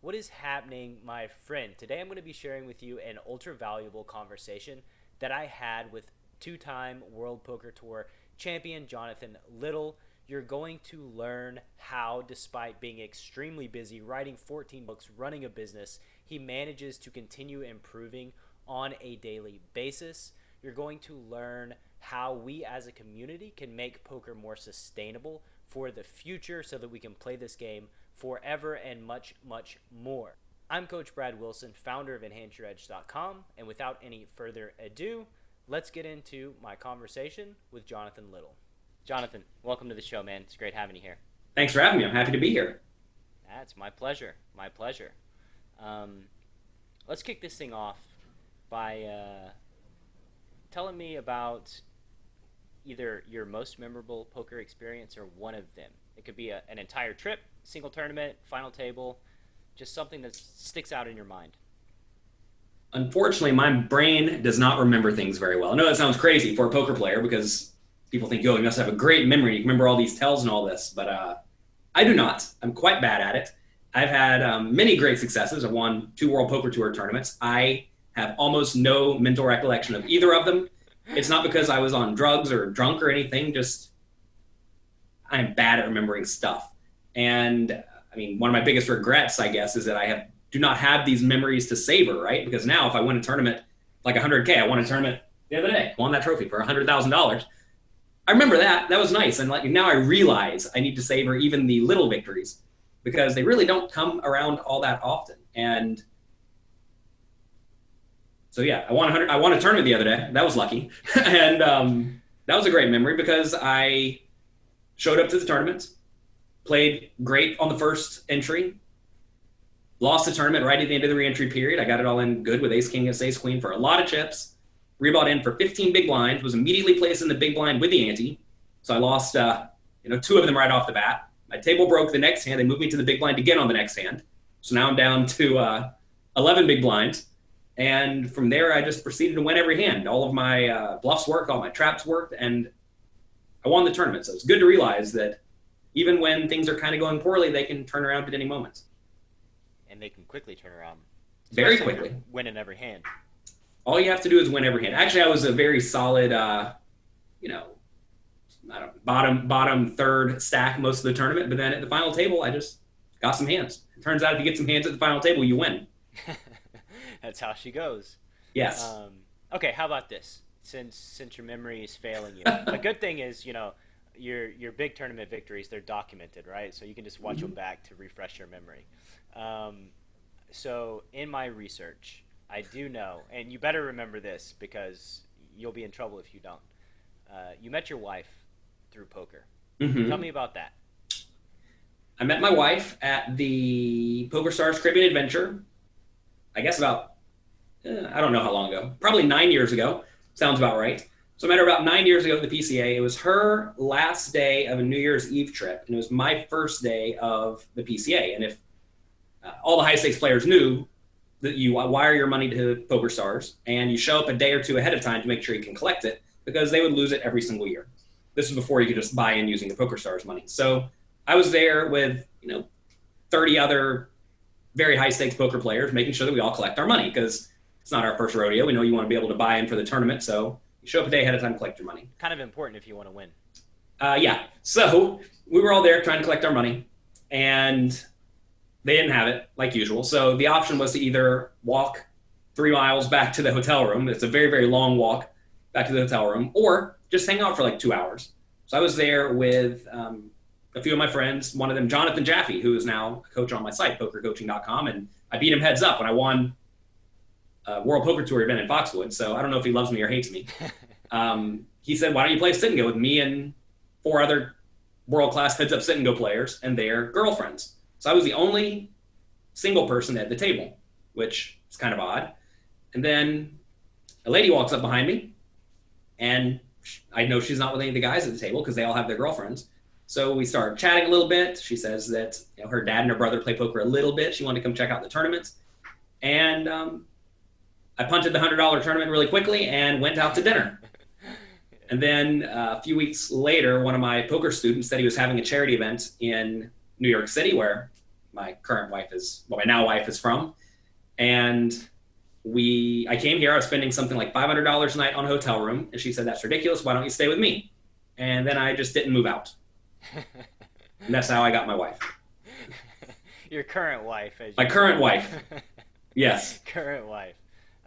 What is happening, my friend? Today I'm going to be sharing with you an ultra valuable conversation that I had with two-time World Poker Tour champion Jonathan Little. You're going to learn how, despite being extremely busy, writing 14 books, running a business, he manages to continue improving on a daily basis. You're going to learn how we as a community can make poker more sustainable for the future so that we can play this game forever and much, much more. I'm Coach Brad Wilson, founder of EnhanceYourEdge.com, and without any further ado, let's get into my conversation with Jonathan Little. Jonathan, welcome to the show, man. It's great having you here. Thanks for having me. I'm happy to be here. That's my pleasure. My pleasure. Let's kick this thing off by telling me about either your most memorable poker experience or one of them. It could be an entire trip, single tournament, final table, just something that sticks out in your mind. Unfortunately, my brain does not remember things very well. I know that sounds crazy for a poker player because people think, yo, you must have a great memory. You can remember all these tells and all this, but I do not. I'm quite bad at it. I've had many great successes. I've won 2 World Poker Tour tournaments. I have almost no mental recollection of either of them. It's not because I was on drugs or drunk or anything, just I'm bad at remembering stuff. And I mean, one of my biggest regrets, I guess, is that I do not have these memories to savor, right? Because now if I win a tournament like 100K, I won a tournament the other day, won that trophy for $100,000. I remember that. That was nice. And like now I realize I need to savor even the little victories because they really don't come around all that often. And so yeah, I won a tournament the other day. That was lucky. And that was a great memory because I showed up to the tournament, played great on the first entry, lost the tournament right at the end of the re-entry period. I got it all in good with ace king against ace queen for a lot of chips. Rebought in for 15 big blinds, was immediately placed in the big blind with the ante. So I lost 2 of them right off the bat. My table broke the next hand. They moved me to the big blind again on the next hand. So now I'm down to 11 big blinds. And from there, I just proceeded to win every hand. All of my bluffs worked, all my traps worked, and I won the tournament. So it's good to realize that even when things are kind of going poorly, they can turn around at any moment. And they can quickly turn around. Very quickly. Winning every hand. All you have to do is win every hand. Actually, I was a very solid, bottom third stack most of the tournament. But then at the final table, I just got some hands. It turns out if you get some hands at the final table, you win. That's how she goes. Yes. Okay, how about this? Since your memory is failing you, the good thing is, your big tournament victories, they're documented, right? So you can just watch them back to refresh your memory. So in my research, I do know, and you better remember this because you'll be in trouble if you don't. You met your wife through poker. Mm-hmm. Tell me about that. I met my wife at the PokerStars Caribbean Adventure, I guess about, I don't know how long ago, probably 9 years ago. Sounds about right. So I met her about 9 years ago at the PCA. It was her last day of a New Year's Eve trip, and it was my first day of the PCA. And if all the high-stakes players knew that you wire your money to PokerStars, and you show up a day or two ahead of time to make sure you can collect it, because they would lose it every single year. This was before you could just buy in using the PokerStars money. So I was there with 30 other very high-stakes poker players, making sure that we all collect our money, because it's not our first rodeo. We know you want to be able to buy in for the tournament, so you show up a day ahead of time to collect your money. Kind of important if you want to win. Yeah. So we were all there trying to collect our money, and they didn't have it, like usual. So the option was to either walk 3 miles back to the hotel room. It's a very, very long walk back to the hotel room, or just hang out for like 2 hours. So I was there with a few of my friends, one of them, Jonathan Jaffe, who is now a coach on my site, pokercoaching.com, and I beat him heads up when I won World Poker Tour event in Foxwood, so I don't know if he loves me or hates me. He said, why don't you play sit and go with me and 4 other world-class heads-up sit and go players and their girlfriends. So I was the only single person at the table, which is kind of odd. And then a lady walks up behind me, and I know she's not with any of the guys at the table because they all have their girlfriends. So we start chatting a little bit. She says that her dad and her brother play poker a little bit. She wanted to come check out the tournaments. And I punted the $100 tournament really quickly and went out to dinner. And then a few weeks later, one of my poker students said he was having a charity event in New York City where my current wife is, well, my now wife is from. And I came here, I was spending something like $500 a night on a hotel room. And she said, that's ridiculous. Why don't you stay with me? And then I just didn't move out. And that's how I got my wife. Your current wife. My current wife. Yes. Current wife.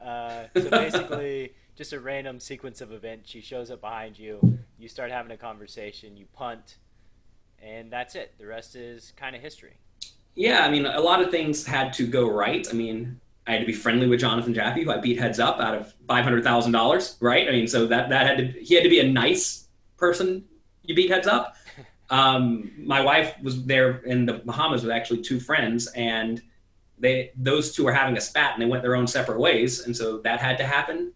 So basically, just a random sequence of events. She shows up behind you. You start having a conversation. You punt. And that's it. The rest is kind of history. Yeah, I mean, a lot of things had to go right. I mean, I had to be friendly with Jonathan Jaffe, who I beat heads up out of $500,000, right? I mean, so he had to be a nice person you beat heads up. My wife was there in the Bahamas with actually two friends, and those two were having a spat, and they went their own separate ways, and so that had to happen.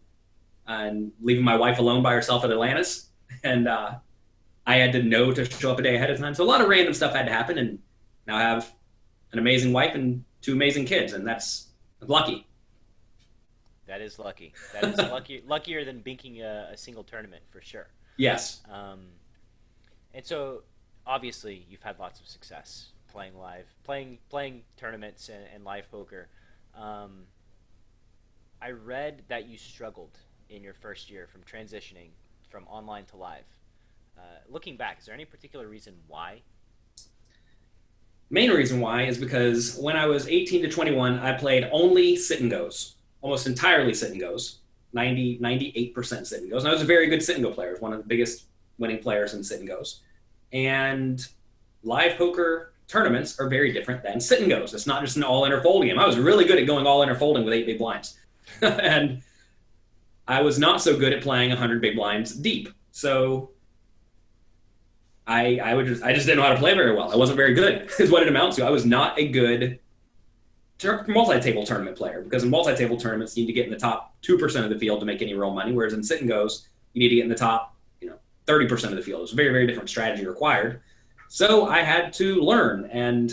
And leaving my wife alone by herself at Atlantis, and I had to know to show up a day ahead of time. So a lot of random stuff had to happen, and now I have an amazing wife and two amazing kids, and that's lucky. That is lucky. That is luckier than binking a single tournament for sure. Yes. And so obviously you've had lots of success playing tournaments and live poker. I read that you struggled in your first year from transitioning from online to live. Looking back, is there any particular reason why? Main reason why is because when I was 18 to 21, I played only sit and goes, almost entirely sit and goes, 98% sit and goes. And I was a very good sit and go player, one of the biggest winning players in sit and goes. And live poker tournaments are very different than sit and goes. It's not just an all in or fold game. I was really good at going all in or folding with 8 big blinds. And I was not so good at playing 100 big blinds deep. So I just didn't know how to play very well. I wasn't very good is what it amounts to. I was not a good multi-table tournament player, because in multi-table tournaments, you need to get in the top 2% of the field to make any real money, whereas in sit and goes, you need to get in the top 30% of the field. It was a very, very different strategy required. So I had to learn, and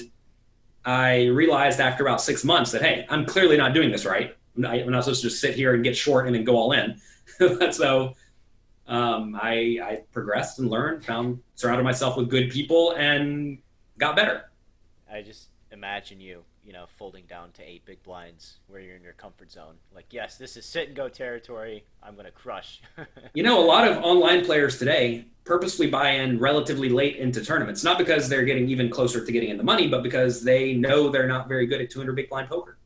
I realized after about 6 months that, hey, I'm clearly not doing this right. I'm not supposed to just sit here and get short and then go all in. So I progressed and learned, surrounded myself with good people, and got better. I just imagine you folding down to 8 big blinds where you're in your comfort zone. Like, yes, this is sit and go territory. I'm going to crush. A lot of online players today purposely buy in relatively late into tournaments, not because they're getting even closer to getting in the money, but because they know they're not very good at 200 big blind poker.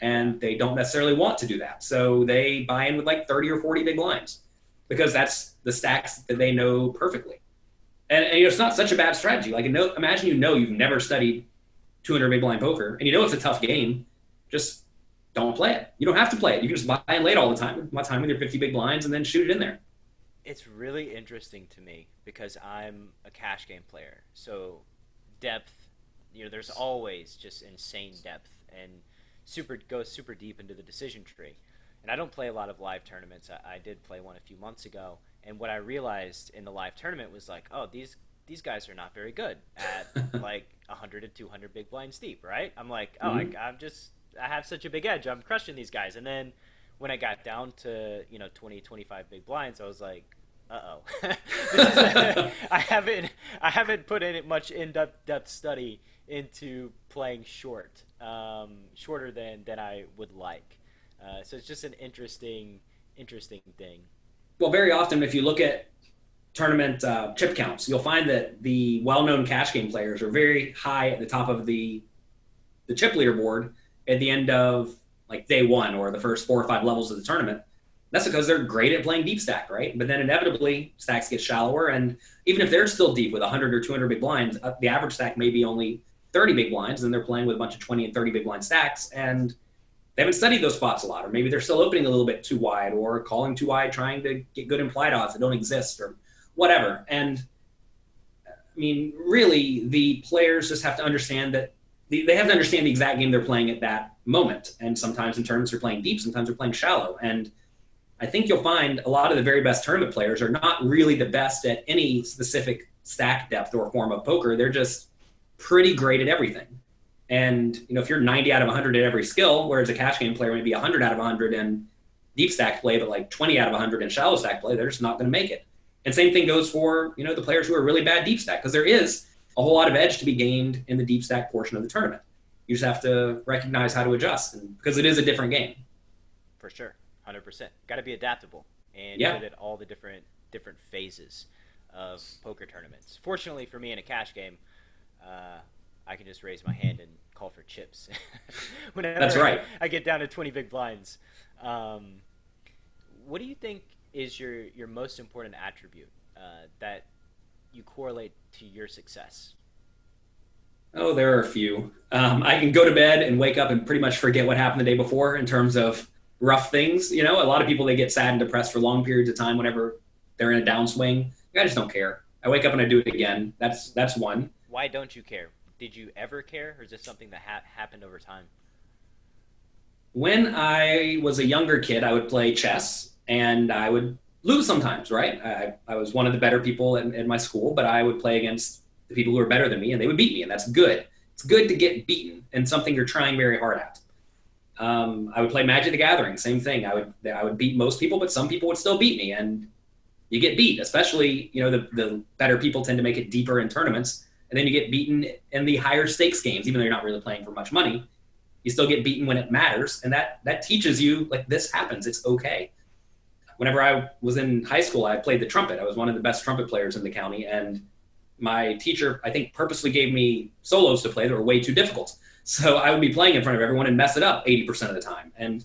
And they don't necessarily want to do that. So they buy in with like 30 or 40 big blinds, because that's the stacks that they know perfectly. And it's not such a bad strategy. Like, imagine you've never studied 200 big blind poker, and it's a tough game. Just don't play it. You don't have to play it. You can just buy in late all the time. My time with your 50 big blinds, and then shoot it in there. It's really interesting to me because I'm a cash game player. So depth, there's always just insane depth, and goes super deep into the decision tree. And I don't play a lot of live tournaments. I did play one a few months ago, and what I realized in the live tournament was like, oh, these guys are not very good at like 100 to 200 big blinds deep, right? I'm like, oh, I have such a big edge. I'm crushing these guys. And then when I got down to 20, 25 big blinds, I was like, uh-oh. I haven't put in much in-depth study into playing shorter than I would like. So it's just an interesting thing. Well, very often if you look at tournament chip counts, you'll find that the well-known cash game players are very high at the top of the chip leaderboard at the end of like day one or the first 4 or 5 levels of the tournament. That's because they're great at playing deep stack, right? But then inevitably stacks get shallower, and even if they're still deep with 100 or 200 big blinds, the average stack may be only 30 big blinds, and they're playing with a bunch of 20 and 30 big blind stacks, and they haven't studied those spots a lot, or maybe they're still opening a little bit too wide or calling too wide, trying to get good implied odds that don't exist or whatever. And I mean, really, the players just have to understand that they have to understand the exact game they're playing at that moment. And sometimes in tournaments they're playing deep, sometimes they're playing shallow. And I think you'll find a lot of the very best tournament players are not really the best at any specific stack depth or form of poker. They're just pretty great at everything. And, if you're 90 out of 100 at every skill, whereas a cash game player may be 100 out of 100 in deep stack play, but like 20 out of 100 in shallow stack play, they're just not going to make it. And same thing goes for, the players who are really bad deep stack, because there is a whole lot of edge to be gained in the deep stack portion of the tournament. You just have to recognize how to adjust, because it is a different game. For sure, 100%. Got to be adaptable and Yeah, good at all the different phases of poker tournaments. Fortunately for me, in a cash game, uh, I can just raise my hand and call for chips that's whenever right. I get down to 20 big blinds. Um, what do you think is your most important attribute that you correlate to your success? Oh, there are a few. I can go to bed and wake up and pretty much forget what happened the day before in terms of rough things. You know, a lot of people, they get sad and depressed for long periods of time whenever they're in a downswing. I just don't care. I wake up and I do it again. That's one. Why don't you care? Did you ever care, or is this something that happened over time? When I was a younger kid, I would play chess and I would lose sometimes, right? I was one of the better people in my school, but I would play against the people who were better than me and they would beat me, and that's good. It's good to get beaten in something you're trying very hard at. I would play Magic the Gathering, same thing. I would beat most people, but some people would still beat me, and you get beat. Especially, the better people tend to make it deeper in tournaments, and then you get beaten in the higher stakes games, even though you're not really playing for much money. You still get beaten when it matters, and that teaches you, like, this happens. It's okay. Whenever I was in high school, I played the trumpet. I was one of the best trumpet players in the county, and my teacher, I think, purposely gave me solos to play that were way too difficult. So I would be playing in front of everyone and mess it up 80% of the time. And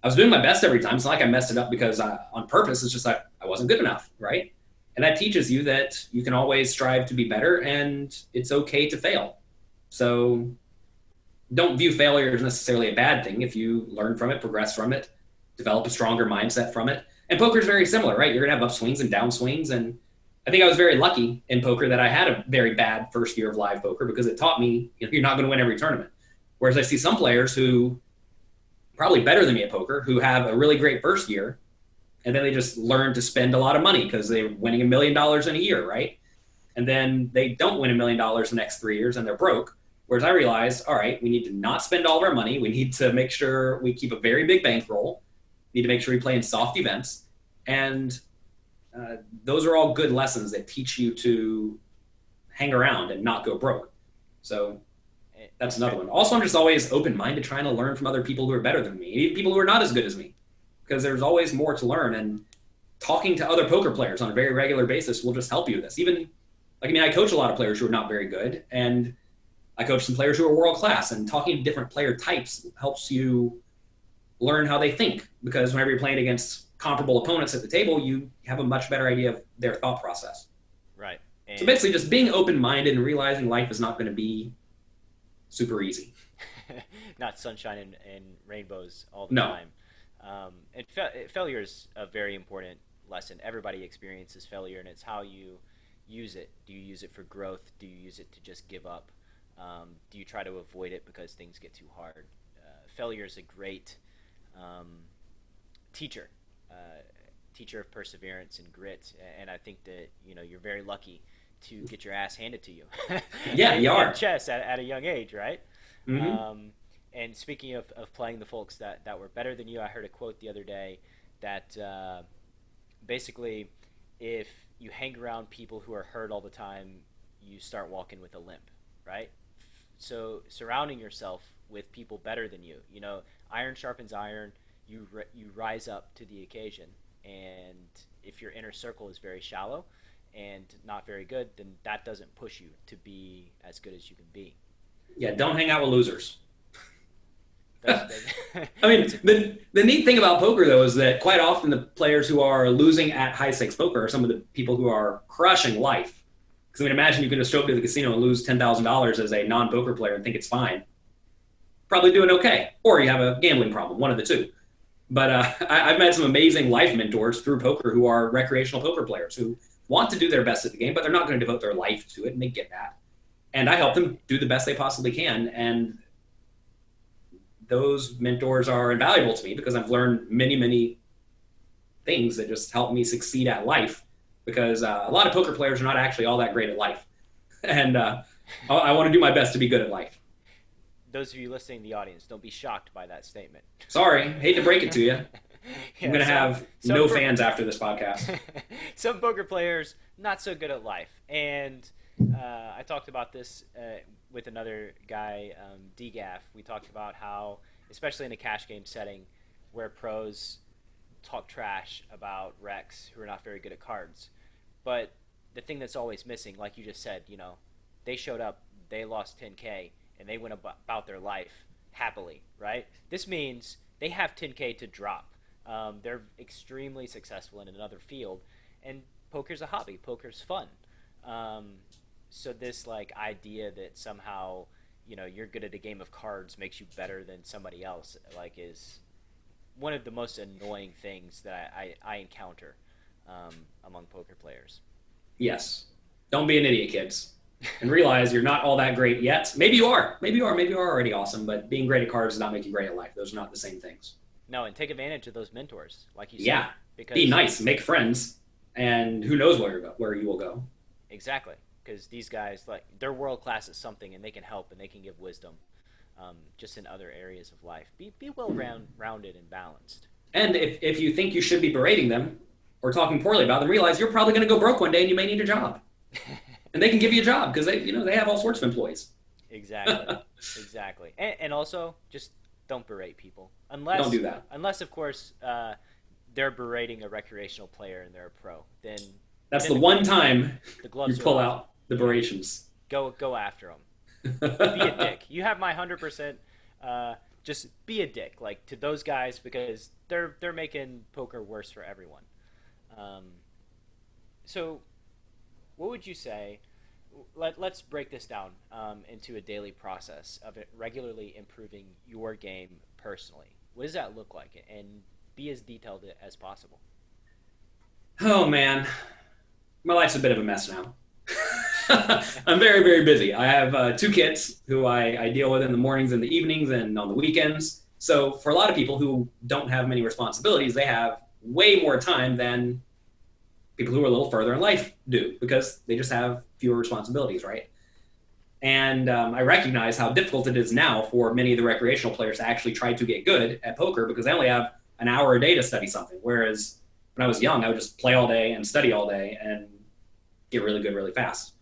I was doing my best every time. It's not like I messed it up because on purpose. It's just like I wasn't good enough, right? And that teaches you that you can always strive to be better, and it's okay to fail. So don't view failure as necessarily a bad thing if you learn from it, progress from it, develop a stronger mindset from it. And poker is very similar, right? You're going to have upswings and downswings. And I think I was very lucky in poker that I had a very bad first year of live poker, because it taught me, you're not going to win every tournament. Whereas I see some players who probably better than me at poker who have a really great first year, and then they just learn to spend a lot of money because they're winning $1 million in a year, right? And then they don't win $1 million the next 3 years and they're broke. Whereas I realized, all right, we need to not spend all of our money. We need to make sure we keep a very big bankroll. We need to make sure we play in soft events. And those are all good lessons that teach you to hang around and not go broke. So that's another one. Also, I'm just always open-minded, trying to learn from other people who are better than me, even people who are not as good as me, because there's always more to learn. And talking to other poker players on a very regular basis will just help you with this. Even, I coach a lot of players who are not very good, and I coach some players who are world class, and talking to different player types helps you learn how they think, because whenever you're playing against comparable opponents at the table, you have a much better idea of their thought process. Right. And so basically just being open-minded and realizing life is not going to be super easy. not sunshine and rainbows all the No. time. Failure is a very important lesson. Everybody experiences failure, and it's how you use it. Do you use it for growth? Do you use it to just give up? Do you try to avoid it because things get too hard? Failure is a great teacher, teacher of perseverance and grit. And I think that you're very lucky to get your ass handed to you. Yeah, you are. In chess at a young age, right? Mm-hmm. And speaking of playing the folks that were better than you, I heard a quote the other day that basically, if you hang around people who are hurt all the time, you start walking with a limp, right? So surrounding yourself with people better than you, iron sharpens iron. You rise up to the occasion, and if your inner circle is very shallow and not very good, then that doesn't push you to be as good as you can be. Yeah, don't hang out with losers. That's the neat thing about poker, though, is that quite often the players who are losing at high-stakes poker are some of the people who are crushing life. Because imagine you can just show up to the casino and lose $10,000 as a non-poker player and think it's fine. Probably doing okay. Or you have a gambling problem, one of the two. But I've met some amazing life mentors through poker who are recreational poker players who want to do their best at the game, but they're not going to devote their life to it, and they get that. And I help them do the best they possibly can. And those mentors are invaluable to me because I've learned many, many things that just help me succeed at life, because a lot of poker players are not actually all that great at life. And I want to do my best to be good at life. Those of you listening in the audience, don't be shocked by that statement. Sorry, hate to break it to you. Yeah, I'm going to have no fans after this podcast. Some poker players, not so good at life. And I talked about this with another guy, DGAF. We talked about how, especially in a cash game setting, where pros talk trash about Rex who are not very good at cards. But the thing that's always missing, like you just said, they showed up, they lost 10K, and they went about their life happily, right? This means they have 10K to drop. They're extremely successful in another field, and poker's a hobby. Poker's fun. So this like idea that somehow you're good at a game of cards makes you better than somebody else like is one of the most annoying things that I encounter among poker players. Yes. Don't be an idiot, kids. And realize you're not all that great yet. Maybe you are. Maybe you are. Maybe you are already awesome. But being great at cards does not make you great at life. Those are not the same things. No, and take advantage of those mentors, like you said. Yeah. Because be nice. Make friends. And who knows where you will go. Exactly. Because these guys, like, they're world class at something, and they can help, and they can give wisdom just in other areas of life. Be well rounded and balanced. And if you think you should be berating them or talking poorly about them, realize you're probably going to go broke one day and you may need a job. And they can give you a job because they have all sorts of employees. Exactly. Exactly. And also, just don't berate people. Don't do that. Unless, of course, they're berating a recreational player and they're a pro. Then that's the one time you pull off. out the berations. Go after them. Be a dick. You have my 100%. Just be a dick, like, to those guys, because they're making poker worse for everyone. So, what would you say? Let's break this down into a daily process of it regularly improving your game personally. What does that look like? And be as detailed as possible. Oh, man. My life's a bit of a mess now. I'm very, very busy. I have 2 kids who I deal with in the mornings and the evenings and on the weekends. So for a lot of people who don't have many responsibilities, they have way more time than people who are a little further in life do because they just have fewer responsibilities, right? And I recognize how difficult it is now for many of the recreational players to actually try to get good at poker because they only have an hour a day to study something. Whereas when I was young, I would just play all day and study all day and get really good really fast.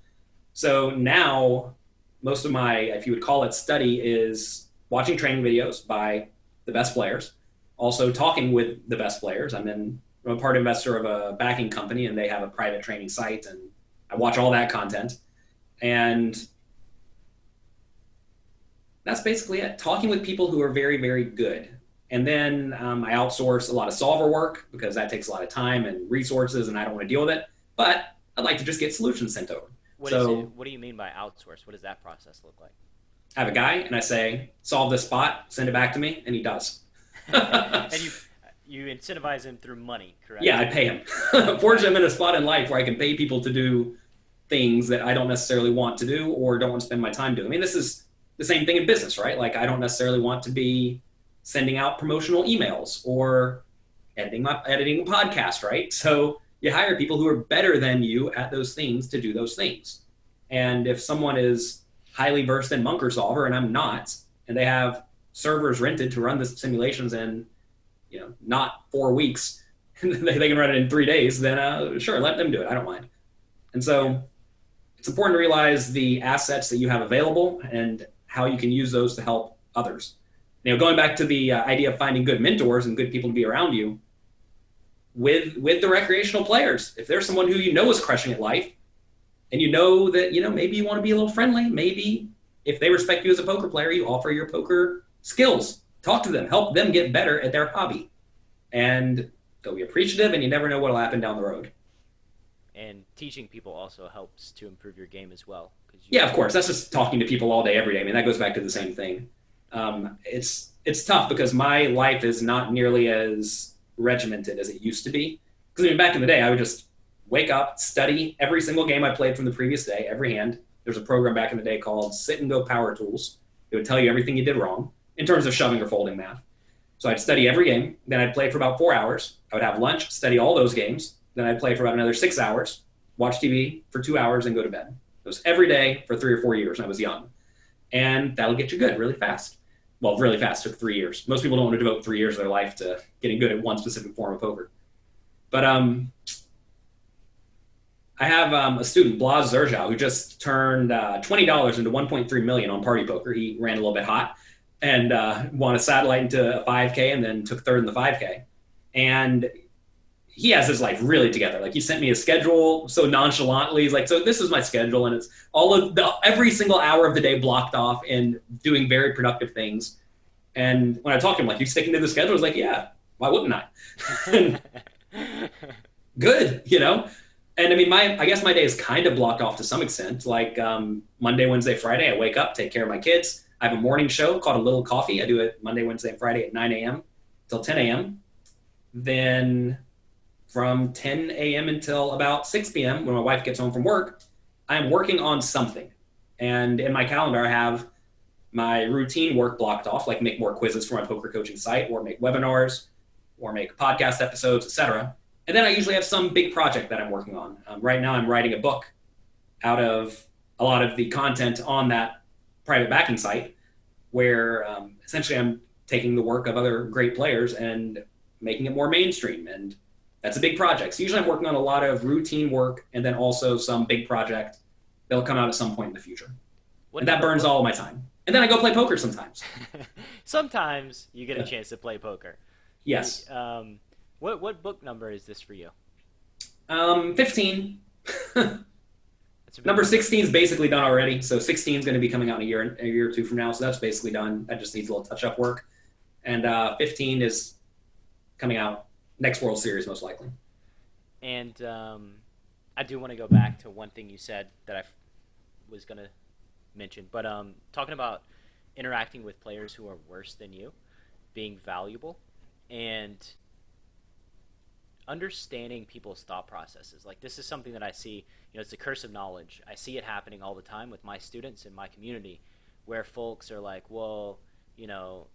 So now most of my, if you would call it study, is watching training videos by the best players, also talking with the best players. I'm a part investor of a backing company and they have a private training site and I watch all that content. And that's basically it. Talking with people who are very, very good. And then I outsource a lot of solver work because that takes a lot of time and resources and I don't want to deal with it. But I'd like to just get solutions sent over. What do you mean by outsource? What does that process look like? I have a guy and I say, solve this spot, send it back to me, and he does. And you incentivize him through money, correct? Yeah, I pay him. Fortunately, I'm in a spot in life where I can pay people to do things that I don't necessarily want to do or don't want to spend my time doing. I mean, this is the same thing in business, right? Like, I don't necessarily want to be sending out promotional emails or editing a podcast, right? So you hire people who are better than you at those things to do those things. And if someone is highly versed in Munker Solver and I'm not, and they have servers rented to run the simulations in, not 4 weeks, they can run it in 3 days, then sure, let them do it. I don't mind. And so it's important to realize the assets that you have available and how you can use those to help others. Going back to the idea of finding good mentors and good people to be around you, with the recreational players, if there's someone who is crushing at life, and that maybe you want to be a little friendly, maybe if they respect you as a poker player, you offer your poker skills, talk to them, help them get better at their hobby, and they'll be appreciative. And you never know what'll happen down the road. And teaching people also helps to improve your game as well. Yeah, of course. That's just talking to people all day, every day. I mean, that goes back to the same thing. It's tough because my life is not nearly as regimented as it used to be. Because back in the day, I would just wake up, study every single game I played from the previous day, every hand. There's a program back in the day called Sit and Go Power Tools. It would tell you everything you did wrong in terms of shoving or folding math. So I'd study every game, then I'd play for about 4 hours. I would have lunch, study all those games, then I'd play for about another 6 hours, watch TV for 2 hours, and go to bed. It was every day for 3 or 4 years when I was young. And that'll get you good really fast. Well, really fast, took 3 years. Most people don't want to devote 3 years of their life to getting good at one specific form of poker. But I have a student, Blas Zerjau, who just turned $20 into 1.3 million on Party Poker. He ran a little bit hot and won a satellite into a 5K and then took third in the 5K. And he has his life really together. Like, he sent me a schedule so nonchalantly. He's like, so this is my schedule, and it's every single hour of the day blocked off and doing very productive things. And when I talked to him, like, you sticking to the schedule? I was like, yeah, why wouldn't I? Good, you know? And I mean, I guess my day is kind of blocked off to some extent. Like Monday, Wednesday, Friday, I wake up, take care of my kids. I have a morning show called A Little Coffee. I do it Monday, Wednesday, and Friday at 9 a.m. till 10 a.m. Then from 10 a.m. until about 6 p.m. when my wife gets home from work, I'm working on something. And in my calendar, I have my routine work blocked off, like make more quizzes for my poker coaching site, or make webinars, or make podcast episodes, etc. And then I usually have some big project that I'm working on. Right now, I'm writing a book out of a lot of the content on that private backing site, where essentially I'm taking the work of other great players and making it more mainstream. And that's a big project. So usually I'm working on a lot of routine work and then also some big project that'll come out at some point in the future. And that burns all of my time. And then I go play poker sometimes. Sometimes you get a chance to play poker. Yes. What book number is this for you? 15. Number 16 is basically done already. So 16 is going to be coming out in a year or two from now. So that's basically done. That just needs a little touch-up work. And 15 is coming out next World Series, most likely. And I do want to go back to one thing you said that I was going to mention. But talking about interacting with players who are worse than you, being valuable, and understanding people's thought processes. Like, this is something that I see, it's the curse of knowledge. I see it happening all the time with my students in my community, where folks are like, well,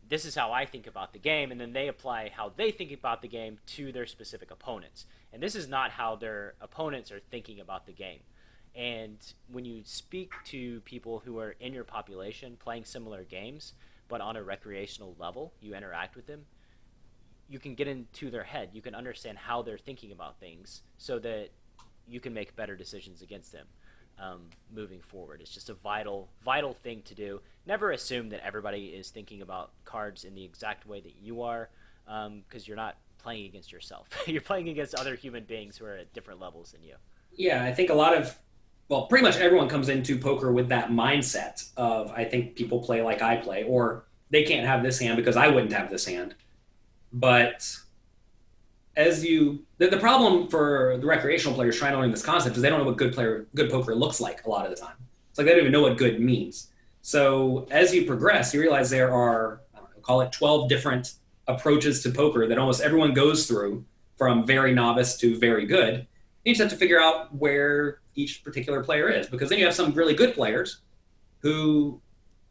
this is how I think about the game, and then they apply how they think about the game to their specific opponents. And this is not how their opponents are thinking about the game. And when you speak to people who are in your population playing similar games, but on a recreational level, you interact with them, you can get into their head. You can understand how they're thinking about things so that you can make better decisions against them moving forward. It's just a vital thing to do. Never assume that everybody is thinking about cards in the exact way that you are, because you're not playing against yourself. You're playing against other human beings who are at different levels than you. Yeah, I think pretty much everyone comes into poker with that mindset of, I think people play like I play, or they can't have this hand because I wouldn't have this hand. But the problem for the recreational players trying to learn this concept is they don't know what good poker looks like a lot of the time. It's like they don't even know what good means. So as you progress, you realize there are, call it 12 different approaches to poker that almost everyone goes through, from very novice to very good. You just have to figure out where each particular player is, because then you have some really good players who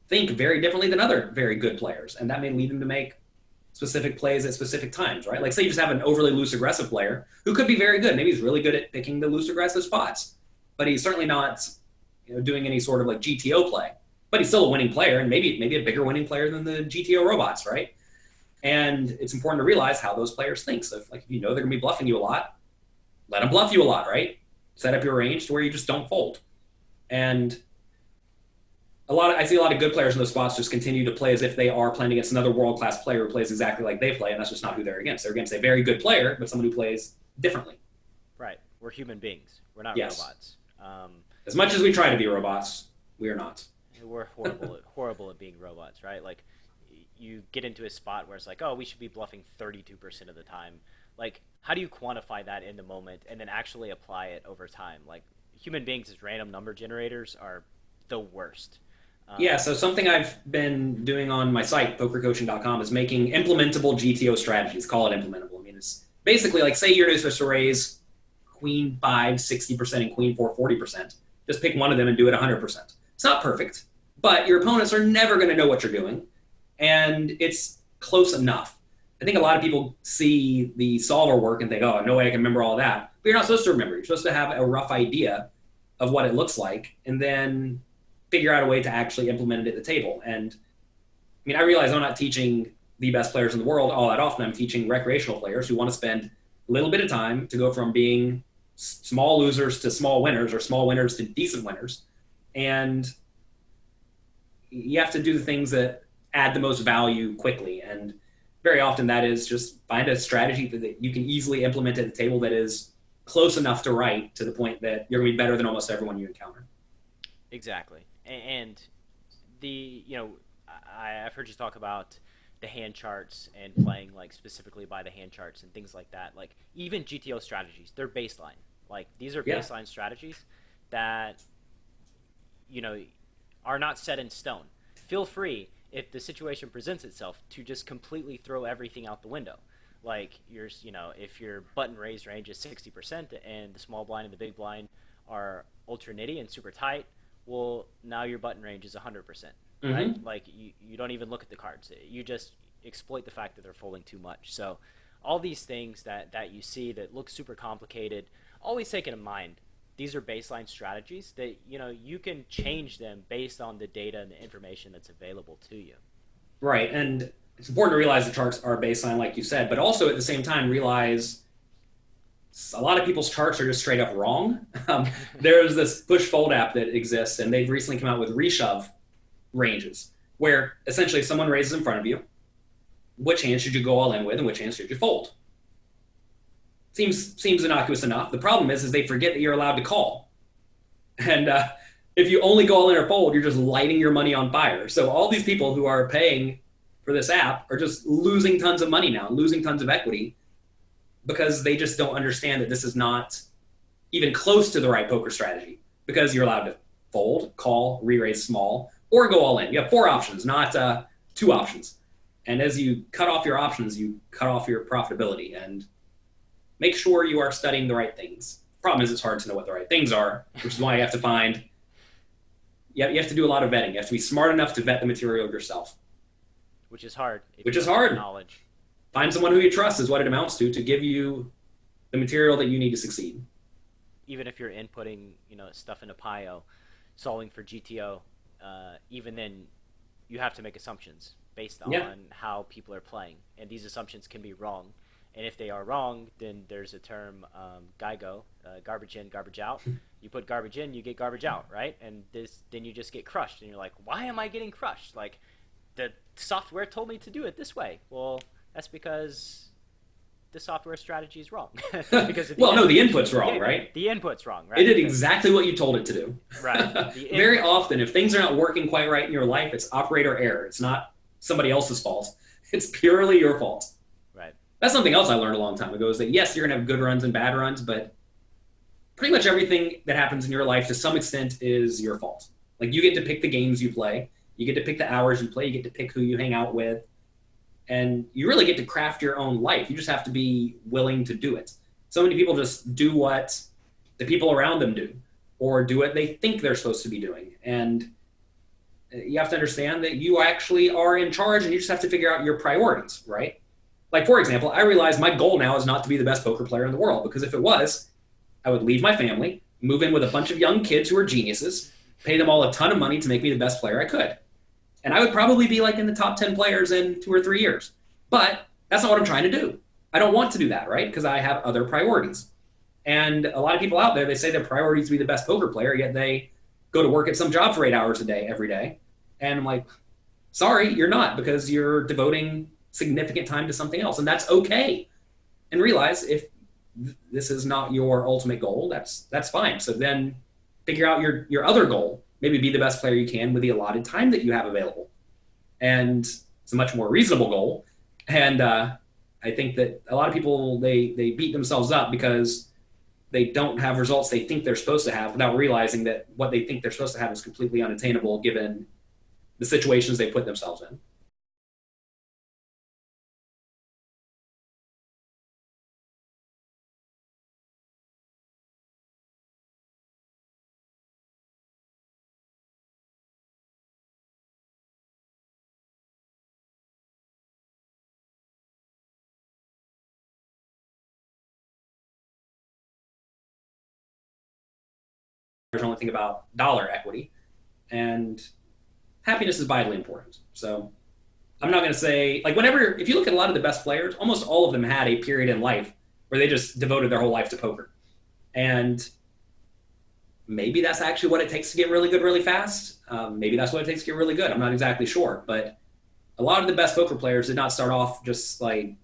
think very differently than other very good players, and that may lead them to make specific plays at specific times, right? Like, say you just have an overly loose aggressive player who could be very good. Maybe he's really good at picking the loose aggressive spots, but he's certainly not doing any sort of like GTO play. But he's still a winning player, and maybe a bigger winning player than the GTO robots, right? And it's important to realize how those players think. So if they're going to be bluffing you a lot, let them bluff you a lot, right? Set up your range to where you just don't fold. And I see a lot of good players in those spots just continue to play as if they are playing against another world-class player who plays exactly like they play, and that's just not who they're against. They're against a very good player, but someone who plays differently. Right. We're human beings. We're not robots. As much as we try to be robots, we are not. We're horrible at being robots, right? Like, you get into a spot where it's like, oh, we should be bluffing 32% of the time. Like, how do you quantify that in the moment and then actually apply it over time? Like, human beings as random number generators are the worst. So something I've been doing on my site, pokercoaching.com, is making implementable GTO strategies. Call it implementable. I mean, it's basically like, say you're supposed to raise queen 5 60% and queen 4 40%. Just pick one of them and do it 100%. It's not perfect, but your opponents are never going to know what you're doing, and it's close enough. I think a lot of people see the solver work and think, oh, no way I can remember all that. But you're not supposed to remember. You're supposed to have a rough idea of what it looks like, and then figure out a way to actually implement it at the table. And I mean, I realize I'm not teaching the best players in the world all that often. I'm teaching recreational players who want to spend a little bit of time to go from being small losers to small winners or small winners to decent winners. And you have to do the things that add the most value quickly. And very often that is just find a strategy that you can easily implement at the table that is close enough to right to the point that you're going to be better than almost everyone you encounter. Exactly. And I've heard you talk about the hand charts and playing like specifically by the hand charts and things like that. Like even GTO strategies, they're baseline. Like these are Yeah. baseline strategies that you know are not set in stone. Feel free if the situation presents itself to just completely throw everything out the window. Like if your button raise range is 60% and the small blind and the big blind are ultra nitty and super tight, well, now your button range is 100%, right? Mm-hmm. Like you don't even look at the cards. You just exploit the fact that they're folding too much. So all these things that you see that look super complicated, always take it in mind. These are baseline strategies that you can change them based on the data and the information that's available to you. Right. And it's important to realize the charts are baseline, like you said, but also at the same time realize a lot of people's charts are just straight up wrong. There's this push fold app that exists, and they've recently come out with reshove ranges, where essentially if someone raises in front of you, which hand should you go all in with and which hand should you fold? Seems innocuous enough. The problem is they forget that you're allowed to call. And if you only go all in or fold, you're just lighting your money on fire. So all these people who are paying for this app are just losing tons of money now, losing tons of equity, because they just don't understand that this is not even close to the right poker strategy, because you're allowed to fold, call, re-raise small, or go all in. You have 4 options, not 2 options. And as you cut off your options, you cut off your profitability. And make sure you are studying the right things. Problem is, it's hard to know what the right things are, which is why you have to do a lot of vetting. You have to be smart enough to vet the material yourself. Which is hard. Which is hard. Knowledge. Find someone who you trust is what it amounts to give you the material that you need to succeed. Even if you're inputting, stuff into PIO, solving for GTO, even then, you have to make assumptions based on how people are playing, and these assumptions can be wrong. And if they are wrong, then there's a term, GIGO, garbage in, garbage out. You put garbage in, you get garbage out, right? And then you just get crushed, and you're like, why am I getting crushed? Like, the software told me to do it this way. Well, that's because the software strategy is wrong. Because of the input's wrong, right? The input's wrong, right? It did exactly what you told it to do. Right. Very often, if things are not working quite right in your life, it's operator error. It's not somebody else's fault. It's purely your fault. Right. That's something else I learned a long time ago, is that yes, you're going to have good runs and bad runs, but pretty much everything that happens in your life to some extent is your fault. Like, you get to pick the games you play. You get to pick the hours you play. You get to pick who you hang out with. And you really get to craft your own life. You just have to be willing to do it. So many people just do what the people around them do, or do what they think they're supposed to be doing. And you have to understand that you actually are in charge, and you just have to figure out your priorities, right? Like, for example, I realize my goal now is not to be the best poker player in the world, because if it was, I would leave my family, move in with a bunch of young kids who are geniuses, pay them all a ton of money to make me the best player I could. And I would probably be like in the top 10 players in 2 or 3 years. But that's not what I'm trying to do. I don't want to do that, right? Because I have other priorities. And a lot of people out there, they say their priority is to be the best poker player, yet they go to work at some job for 8 hours a day, every day. And I'm like, sorry, you're not, because you're devoting significant time to something else. And that's okay. And realize if this is not your ultimate goal, that's fine. So then figure out your other goal. Maybe be the best player you can with the allotted time that you have available. And it's a much more reasonable goal. And I think that a lot of people, they beat themselves up because they don't have results they think they're supposed to have, without realizing that what they think they're supposed to have is completely unattainable given the situations they put themselves in. Only think about dollar equity, and happiness is vitally important. So I'm not going to say, like, if you look at a lot of the best players, almost all of them had a period in life where they just devoted their whole life to poker. And maybe that's actually what it takes to get really good really fast. Maybe that's what it takes to get really good. I'm not exactly sure. But a lot of the best poker players did not start off just like,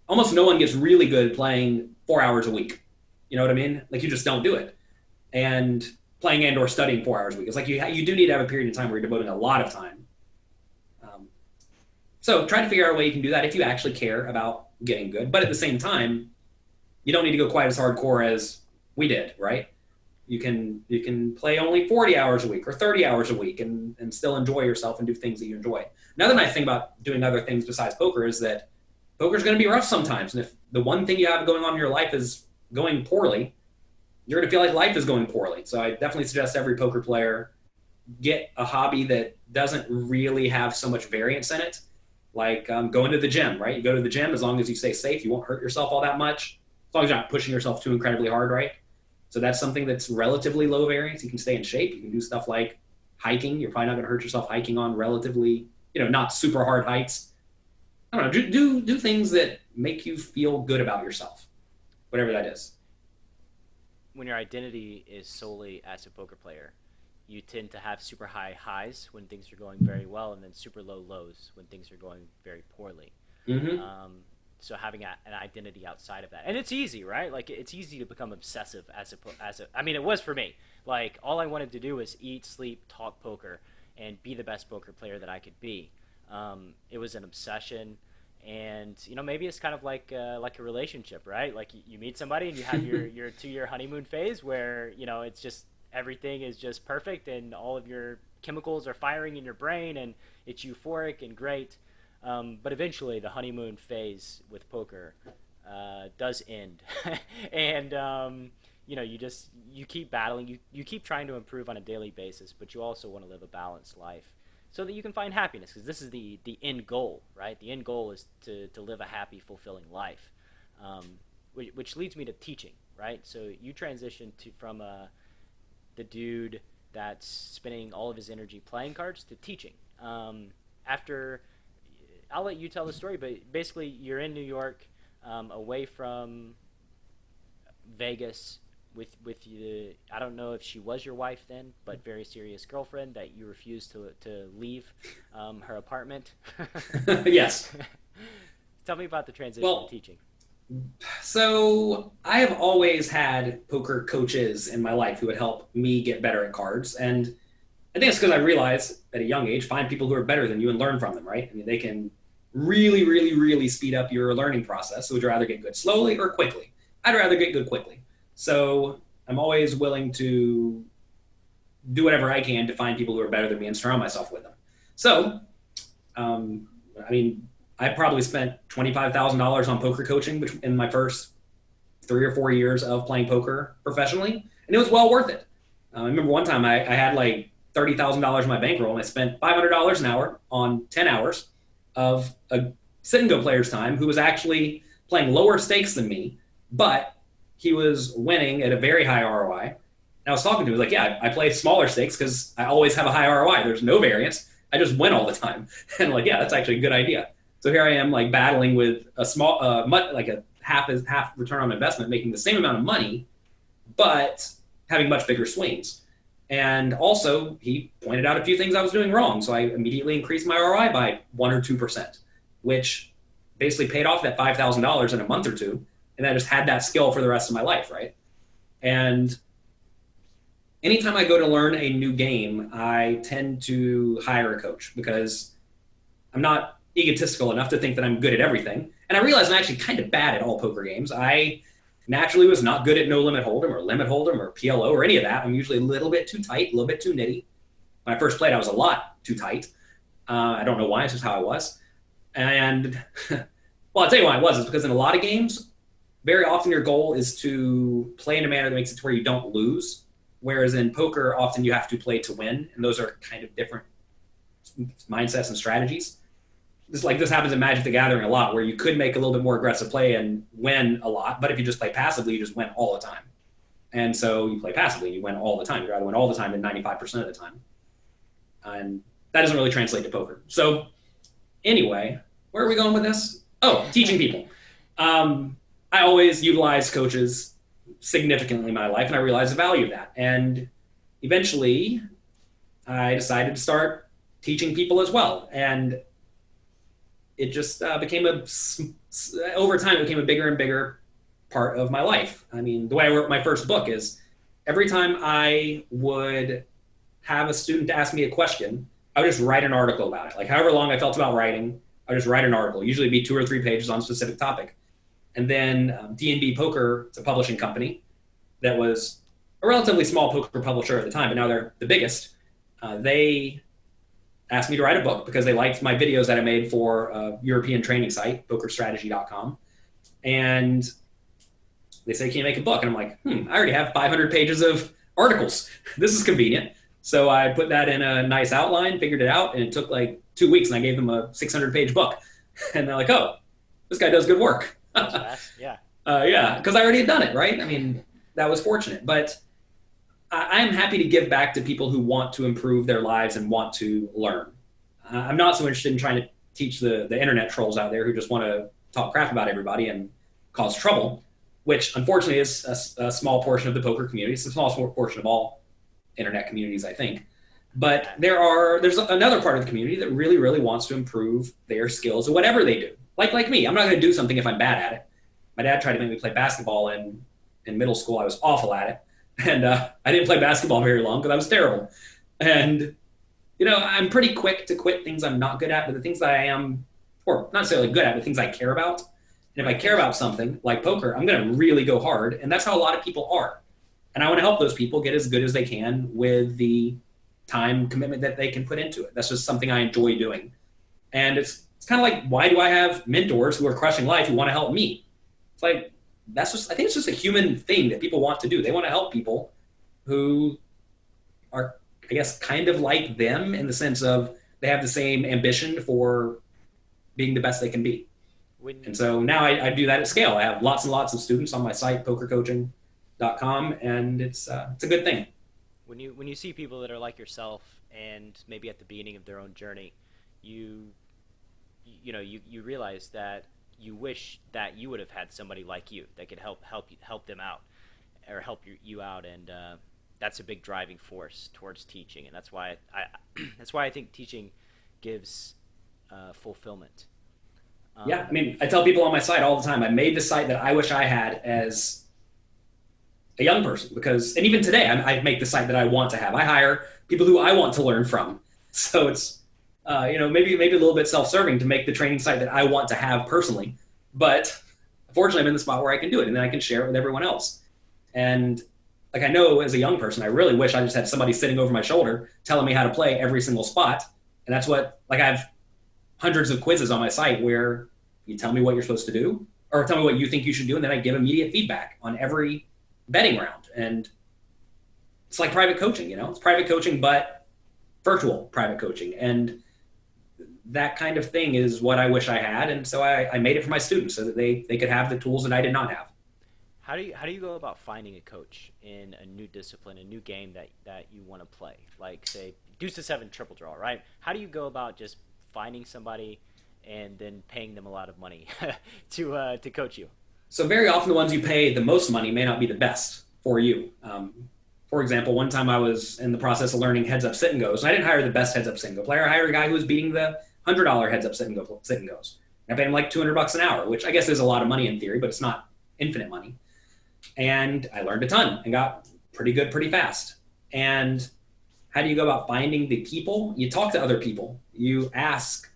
almost no one gets really good playing 4 hours a week. You know what I mean? Like, you just don't do it. And playing and or studying 4 hours a week. It's like you do need to have a period of time where you're devoting a lot of time. So try to figure out a way you can do that if you actually care about getting good. But at the same time, you don't need to go quite as hardcore as we did, right? You can play only 40 hours a week or 30 hours a week and still enjoy yourself and do things that you enjoy. Another nice thing about doing other things besides poker is that poker is going to be rough sometimes. And if the one thing you have going on in your life is going poorly, you're going to feel like life is going poorly. So I definitely suggest every poker player get a hobby that doesn't really have so much variance in it. Like going to the gym, right? You go to the gym, as long as you stay safe, you won't hurt yourself all that much. As long as you're not pushing yourself too incredibly hard, right? So that's something that's relatively low variance. You can stay in shape. You can do stuff like hiking. You're probably not going to hurt yourself hiking on relatively, not super hard hikes. I don't know. Do things that make you feel good about yourself, whatever that is. When your identity is solely as a poker player, you tend to have super high highs when things are going very well, and then super low lows when things are going very poorly. Mm-hmm. So having an identity outside of that, and it's easy, right? Like, it's easy to become obsessive I mean, it was for me. Like, all I wanted to do was eat, sleep, talk poker, and be the best poker player that I could be. It was an obsession, and maybe it's kind of like a relationship, right? Like, you meet somebody and you have your 2-year honeymoon phase where it's just everything is just perfect and all of your chemicals are firing in your brain and it's euphoric and great. But eventually the honeymoon phase with poker does end. And you keep battling, you keep trying to improve on a daily basis, but you also want to live a balanced life so that you can find happiness, because this is the end goal, right? The end goal is to live a happy, fulfilling life, which leads me to teaching, right? So you transition from the dude that's spending all of his energy playing cards to teaching. After, I'll let you tell the story, but basically you're in New York, away from Vegas, with you. I don't know if she was your wife then, but very serious girlfriend that you refused to leave her apartment. Yes. Tell me about the transition to teaching. So I have always had poker coaches in my life who would help me get better at cards. And I think it's because I realized at a young age, find people who are better than you and learn from them, right? I mean, they can really, really, really speed up your learning process. So would you rather get good slowly or quickly? I'd rather get good quickly. So I'm always willing to do whatever I can to find people who are better than me and surround myself with them. So, I probably spent $25,000 on poker coaching in my first 3 or 4 years of playing poker professionally, and it was well worth it. I remember one time I had like $30,000 in my bankroll, and I spent $500 an hour on 10 hours of a sit-and-go player's time who was actually playing lower stakes than me, but he was winning at a very high ROI. And I was talking to him, he was like, yeah, I play smaller stakes because I always have a high ROI. There's no variance. I just win all the time. And I'm like, yeah, that's actually a good idea. So here I am, like, battling with a small, like a half return on investment, making the same amount of money, but having much bigger swings. And also, he pointed out a few things I was doing wrong. So I immediately increased my ROI by 1 or 2%, which basically paid off that $5,000 in a month or two. And I just had that skill for the rest of my life, right? And anytime I go to learn a new game, I tend to hire a coach because I'm not egotistical enough to think that I'm good at everything. And I realize I'm actually kind of bad at all poker games. I naturally was not good at no limit hold'em or limit hold'em or PLO or any of that. I'm usually a little bit too tight, a little bit too nitty. When I first played, I was a lot too tight. I don't know why, it's just how I was. And well, I'll tell you why I was. It's because in a lot of games, very often your goal is to play in a manner that makes it to where you don't lose. Whereas in poker, often you have to play to win. And those are kind of different mindsets and strategies. This happens in Magic the Gathering a lot, where you could make a little bit more aggressive play and win a lot, but if you just play passively, you just win all the time. And so you play passively, and you win all the time. You'd rather win all the time than 95% of the time. And that doesn't really translate to poker. So anyway, where are we going with this? Oh, teaching people. I always utilize coaches significantly in my life, and I realized the value of that. And eventually, I decided to start teaching people as well. And it just became over time, it became a bigger and bigger part of my life. I mean, the way I wrote my first book is every time I would have a student ask me a question, I would just write an article about it. Like however long I felt about writing, I would just write an article, usually be 2 or 3 pages on a specific topic. And then D&B Poker, it's a publishing company that was a relatively small poker publisher at the time, but now they're the biggest. They asked me to write a book because they liked my videos that I made for a European training site, pokerstrategy.com. And they say, can you make a book? And I'm like, I already have 500 pages of articles. This is convenient. So I put that in a nice outline, figured it out, and it took like 2 weeks, and I gave them a 600-page book. And they're like, oh, this guy does good work. That's fast. Yeah. Yeah, because I already had done it, right? I mean, that was fortunate. But I'm happy to give back to people who want to improve their lives and want to learn. I'm not so interested in trying to teach the internet trolls out there who just want to talk crap about everybody and cause trouble, which unfortunately is a small portion of the poker community. It's a small portion of all internet communities, I think. But there's another part of the community that really, really wants to improve their skills at whatever they do. Like me, I'm not going to do something if I'm bad at it. My dad tried to make me play basketball in middle school. I was awful at it. And I didn't play basketball very long because I was terrible. And, I'm pretty quick to quit things I'm not good at, but the things that I am, or not necessarily good at, but things I care about. And if I care about something like poker, I'm going to really go hard. And that's how a lot of people are. And I want to help those people get as good as they can with the time commitment that they can put into it. That's just something I enjoy doing. And it's kind of like, why do I have mentors who are crushing life who want to help me? It's like, I think it's just a human thing that people want to do. They want to help people who are, I guess, kind of like them in the sense of they have the same ambition for being the best they can be. And so now I do that at scale. I have lots and lots of students on my site, pokercoaching.com, and it's a good thing. When you see people that are like yourself and maybe at the beginning of their own journey, you realize that you wish that you would have had somebody like you that could help them out or help you out, and that's a big driving force towards teaching, and that's why I think teaching gives fulfillment. Yeah, I mean, I tell people on my site all the time, I made the site that I wish I had as a young person, and even today I make the site that I want to have. I hire people who I want to learn from. So it's, maybe a little bit self-serving to make the training site that I want to have personally. But fortunately, I'm in the spot where I can do it, and then I can share it with everyone else. And like, I know as a young person, I really wish I just had somebody sitting over my shoulder telling me how to play every single spot. And that's what, like, I have hundreds of quizzes on my site where you tell me what you're supposed to do, or tell me what you think you should do, and then I give immediate feedback on every betting round. And it's like private coaching, it's private coaching, but virtual private coaching. And that kind of thing is what I wish I had. And so I made it for my students so that they could have the tools that I did not have. How do you go about finding a coach in a new discipline, a new game that you want to play? Like, say, deuce to seven triple draw, right? How do you go about just finding somebody and then paying them a lot of money to coach you? So very often the ones you pay the most money may not be the best for you. For example, one time I was in the process of learning heads up sit and goes. And I didn't hire the best heads up sit and go player. I hired a guy who was beating the $100 heads up sit and goes. I paid him like $200 an hour, which I guess is a lot of money in theory, but it's not infinite money. And I learned a ton and got pretty good pretty fast. And how do you go about finding the people? You talk to other people. You ask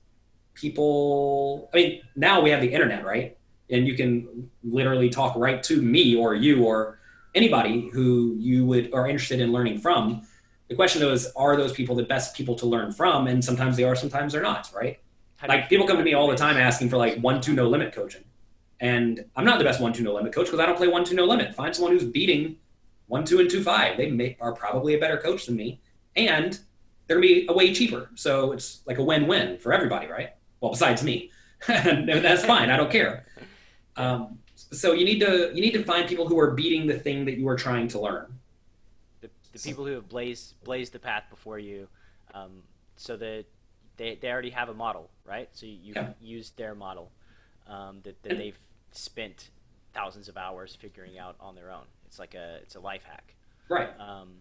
people. I mean, now we have the internet, right? And you can literally talk right to me or you or anybody who you are interested in learning from. The question though is, are those people the best people to learn from? And sometimes they are, sometimes they're not, right? Like, people come to me all the time asking for like 1-2 no limit coaching. And I'm not the best 1-2 no limit coach because I don't play 1-2 no limit. Find someone who's beating 1-2 and 2-5. They are probably a better coach than me, and they're gonna be way cheaper. So it's like a win-win for everybody, right? Well, besides me, and that's fine. I don't care. So you need to find people who are beating the thing that you are trying to learn. The people who have blazed the path before you, so that they already have a model, right? So you use their model that they've spent thousands of hours figuring out on their own. It's a life hack. Right. Um,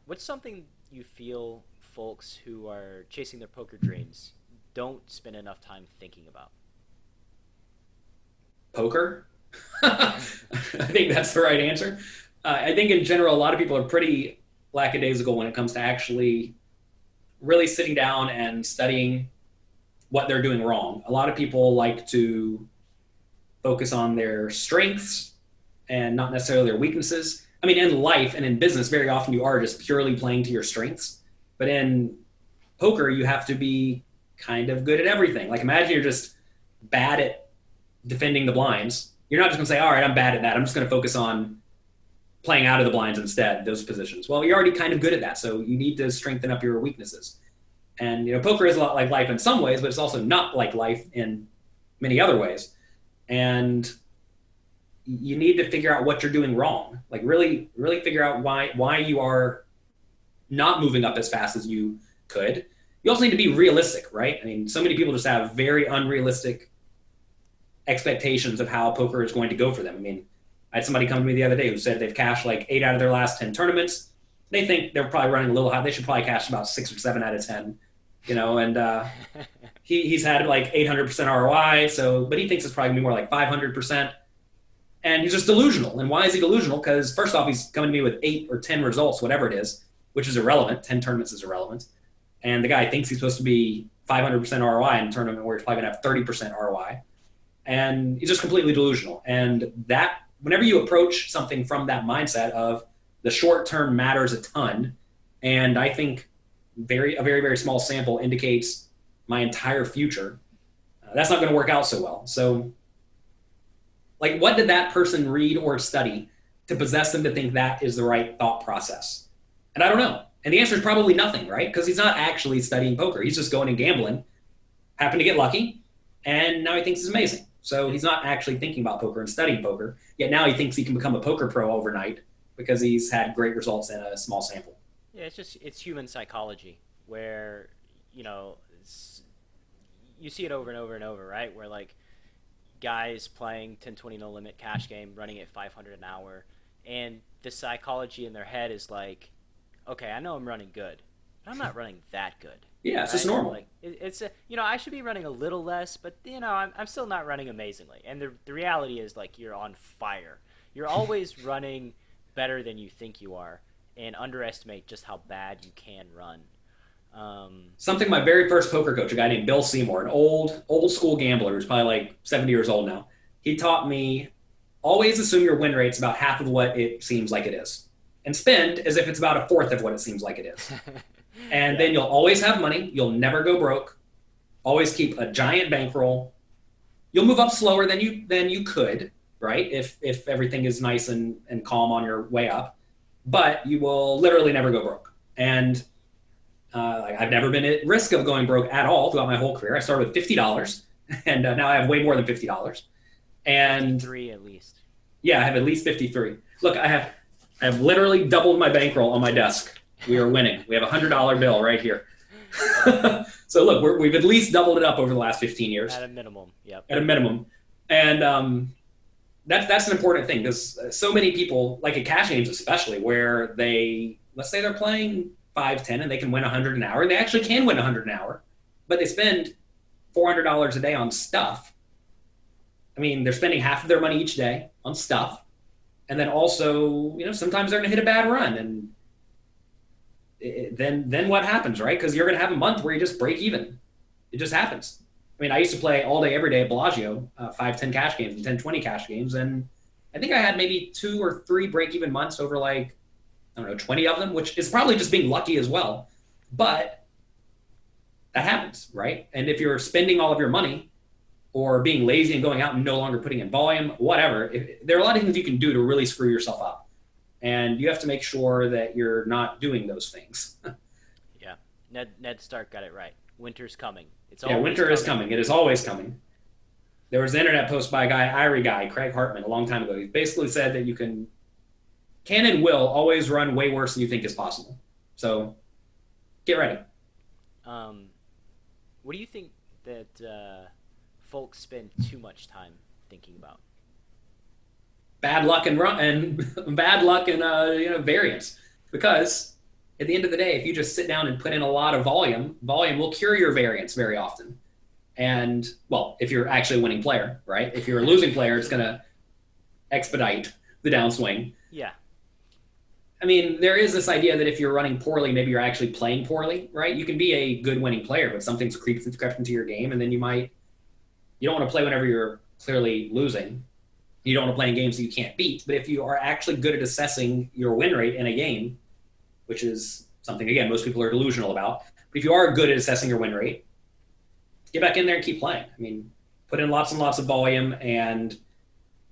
what's something you feel folks who are chasing their poker dreams don't spend enough time thinking about? Poker. I think that's the right answer. I think in general, a lot of people are pretty lackadaisical when it comes to actually really sitting down and studying what they're doing wrong. A lot of people like to focus on their strengths and not necessarily their weaknesses. I mean, in life and in business, very often you are just purely playing to your strengths. But in poker, you have to be kind of good at everything. Like imagine you're just bad at defending the blinds. You're not just going to say, all right, I'm bad at that. I'm just going to focus on playing out of the blinds instead, those positions. Well, you're already kind of good at that. So you need to strengthen up your weaknesses. And, poker is a lot like life in some ways, but it's also not like life in many other ways. And you need to figure out what you're doing wrong. Like really, really figure out why you are not moving up as fast as you could. You also need to be realistic, right? I mean, so many people just have very unrealistic expectations of how poker is going to go for them. I mean, I had somebody come to me the other day who said they've cashed like 8 out of their last 10 tournaments. They think they're probably running a little high. They should probably cash about 6 or 7 out of 10, and he's had like 800% ROI. So, but he thinks it's probably gonna be more like 500%. And he's just delusional. And why is he delusional? Because first off, he's coming to me with 8 or 10 results, whatever it is, which is irrelevant. 10 tournaments is irrelevant. And the guy thinks he's supposed to be 500% ROI in a tournament where he's probably gonna have 30% ROI. And he's just completely delusional. And that, whenever you approach something from that mindset of the short term matters a ton, and I think a very, very small sample indicates my entire future, that's not going to work out so well. So, like, what did that person read or study to possess them to think that is the right thought process? And I don't know. And the answer is probably nothing, right? Because he's not actually studying poker. He's just going and gambling, happened to get lucky, and now he thinks it's amazing. So he's not actually thinking about poker and studying poker, yet now he thinks he can become a poker pro overnight because he's had great results in a small sample. Yeah, it's human psychology where you see it over and over and over, right? Where like guys playing 10-20 no limit cash game running at 500 an hour, and the psychology in their head is like, okay, I know I'm running good, but I'm not running that good. Yeah, it's Right? just normal. Like it's a I should be running a little less, but I'm still not running amazingly. And the reality is like you're on fire. You're always running better than you think you are, and underestimate just how bad you can run. Something my very first poker coach, a guy named Bill Seymour, an old school gambler who's probably like 70 years old now, he taught me always assume your win rate's about half of what it seems like it is, and spend as if it's about a fourth of what it seems like it is. And Yeah. then you'll always have money. You'll never go broke. Always keep a giant bankroll. You'll move up slower than you could, right? If everything is nice and calm on your way up, but you will literally never go broke. And I've never been at risk of going broke at all throughout my whole career. I started with $50, and now I have way more than $50. And 53 at least. yeah, I have at least 53. Look, I have literally doubled my bankroll on my desk. We are winning. We have a $100 bill right here. So look, we've at least doubled it up over the last 15 years. At a minimum, yep. At a minimum. And that's an important thing because so many people, like at cash games especially, where let's say they're playing 5-10 and they can win 100 an hour. They actually can win 100 an hour, but they spend $400 a day on stuff. I mean, they're spending half of their money each day on stuff. And then also, sometimes they're going to hit a bad run. And then what happens, right? Because you're going to have a month where you just break even. It just happens. I mean, I used to play all day, every day at Bellagio, 5-10 cash games and 10-20 cash games. And I think I had maybe 2 or 3 break-even months over 20 of them, which is probably just being lucky as well. But that happens, right? And if you're spending all of your money or being lazy and going out and no longer putting in volume, whatever, there are a lot of things you can do to really screw yourself up. And you have to make sure that you're not doing those things. Yeah. Ned Stark got it right. Winter's coming. Winter is coming. It is always coming. There was an internet post by a guy, Craig Hartman, a long time ago. He basically said that you can and will always run way worse than you think is possible. So get ready. What do you think that folks spend too much time thinking about? bad luck and run and bad luck and variance. Because at the end of the day, if you just sit down and put in a lot of volume, volume will cure your variance very often. And well, if you're actually a winning player, right? If you're a losing player, it's going to expedite the downswing. Yeah. I mean, there is this idea that if you're running poorly, maybe you're actually playing poorly, right? You can be a good winning player, but something's crept into your game, and then you don't want to play whenever you're clearly losing. You don't want to play in games that you can't beat. But if you are actually good at assessing your win rate in a game, which is something, again, most people are delusional about, but if you are good at assessing your win rate, get back in there and keep playing. I mean, put in lots and lots of volume, and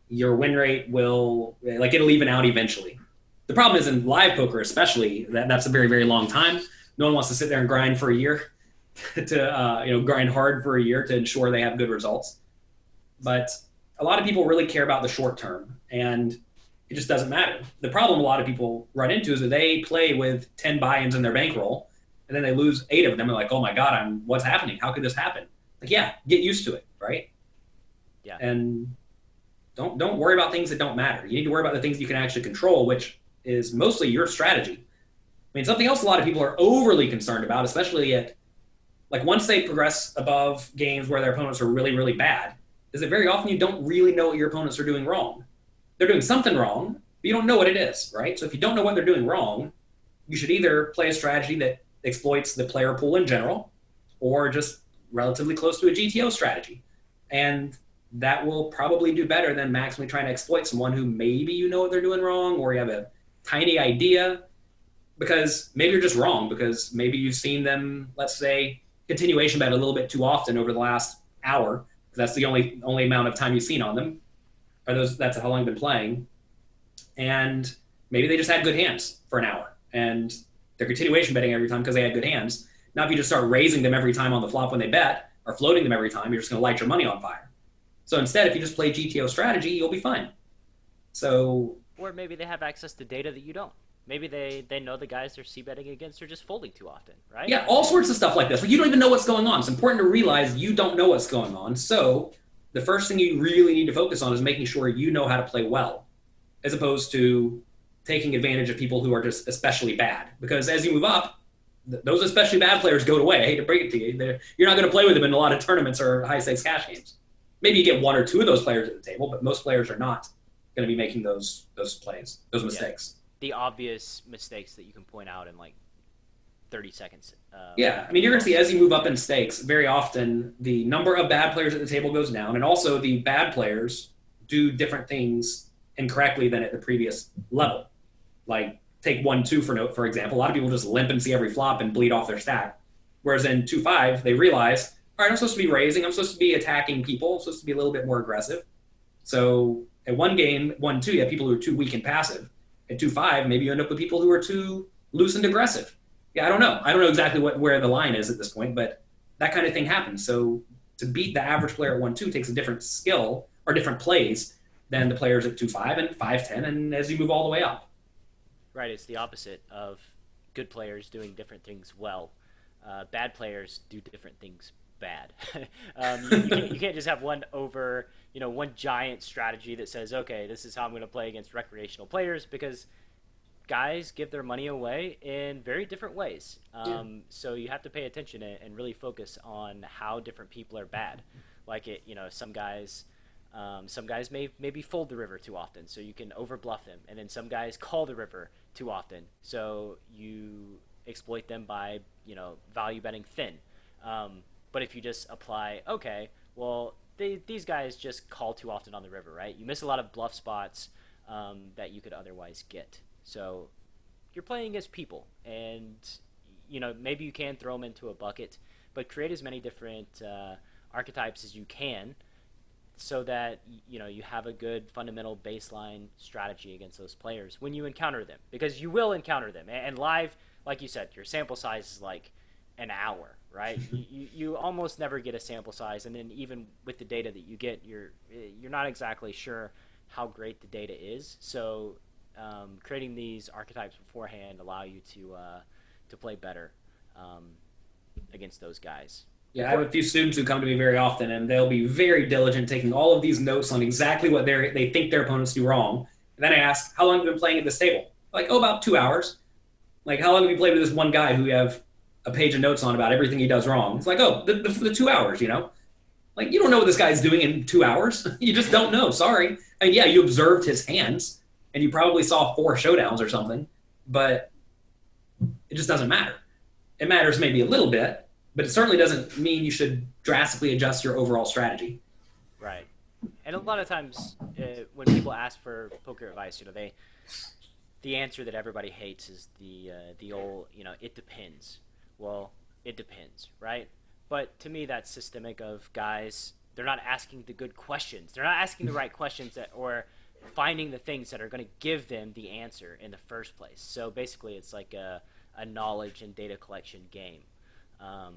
your win rate will, it'll even out eventually. The problem is in live poker, especially, that's a very, very long time. No one wants to sit there and grind for a year to grind hard for a year to ensure they have good results. But a lot of people really care about the short term, and it just doesn't matter. The problem a lot of people run into is that they play with 10 buy-ins in their bankroll, and then they lose 8 of them. They're like, oh my God, what's happening? How could this happen? Like, yeah, get used to it, right? Yeah. And don't worry about things that don't matter. You need to worry about the things you can actually control, which is mostly your strategy. I mean, something else a lot of people are overly concerned about, especially at, once they progress above games where their opponents are really, really bad, is that very often you don't really know what your opponents are doing wrong. They're doing something wrong, but you don't know what it is, right? So if you don't know what they're doing wrong, you should either play a strategy that exploits the player pool in general, or just relatively close to a GTO strategy. And that will probably do better than maximally trying to exploit someone who maybe you know what they're doing wrong, or you have a tiny idea, because maybe you're just wrong, because maybe you've seen them, let's say, continuation bet a little bit too often over the last hour, because that's the only amount of time you've seen on them, or that's how long they've been playing. And maybe they just had good hands for an hour, and they're continuation betting every time because they had good hands. Now, if you just start raising them every time on the flop when they bet, or floating them every time, you're just going to light your money on fire. So instead, if you just play GTO strategy, you'll be fine. So, or maybe they have access to data that you don't. Maybe they know the guys they're c-betting against are just folding too often, right? Yeah, all sorts of stuff like this. You don't even know what's going on. It's important to realize you don't know what's going on. So the first thing you really need to focus on is making sure you know how to play well, as opposed to taking advantage of people who are just especially bad. Because as you move up, those especially bad players go away. I hate to break it to you. You're not going to play with them in a lot of tournaments or high-stakes cash games. Maybe you get 1 or 2 of those players at the table, but most players are not going to be making those plays, those mistakes. Yeah. The obvious mistakes that you can point out in 30 seconds. Yeah, I mean, you're going to see as you move up in stakes, very often the number of bad players at the table goes down, and also the bad players do different things incorrectly than at the previous level. Like, take 1-2 for example. A lot of people just limp and see every flop and bleed off their stack. Whereas in 2-5, they realize, all right, I'm supposed to be raising, I'm supposed to be attacking people, I'm supposed to be a little bit more aggressive. So at one game, 1-2, you have people who are too weak and passive. At 2-5, maybe you end up with people who are too loose and aggressive. Yeah, I don't know. I don't know exactly where the line is at this point, but that kind of thing happens. So to beat the average player at 1-2 takes a different skill or different plays than the players at 2-5 and 5-10, and as you move all the way up. Right, it's the opposite of good players doing different things well. Bad players do different things bad. You can't just have one giant strategy that says, okay, this is how I'm going to play against recreational players, because guys give their money away in very different ways. So you have to pay attention and really focus on how different people are bad. Some guys maybe fold the river too often, so you can overbluff them, and then some guys call the river too often, so you exploit them by value betting thin. But if you just apply, okay, well, these guys just call too often on the river, right? You miss a lot of bluff spots that you could otherwise get. So you're playing against people, and maybe you can throw them into a bucket, but create as many different archetypes as you can, so that you have a good fundamental baseline strategy against those players when you encounter them, because you will encounter them. And live, like you said, your sample size is like an hour, right? you almost never get a sample size, and then even with the data that you get, you're not exactly sure how great the data is. So creating these archetypes beforehand allow you to play better against those guys. Yeah, I have a few students who come to me very often, and they'll be very diligent, taking all of these notes on exactly what they think their opponents do wrong. And then I ask, "How long have you been playing at this table?" Like, "Oh, about 2 hours." Like, "How long have you played with this one guy who you have a page of notes on about everything he does wrong?" It's like, "Oh, the 2 hours, you know." Like, you don't know what this guy's doing in 2 hours. You just don't know. Sorry. I mean, yeah, you observed his hands, and you probably saw 4 showdowns or something, but it just doesn't matter. It matters maybe a little bit, but it certainly doesn't mean you should drastically adjust your overall strategy. Right. And a lot of times, when people ask for poker advice, the answer that everybody hates is the old, it depends. Well, it depends, right? But to me, that's systemic of guys. They're not asking the good questions. They're not asking the right questions or finding the things that are going to give them the answer in the first place. So basically, it's like a knowledge and data collection game. Um,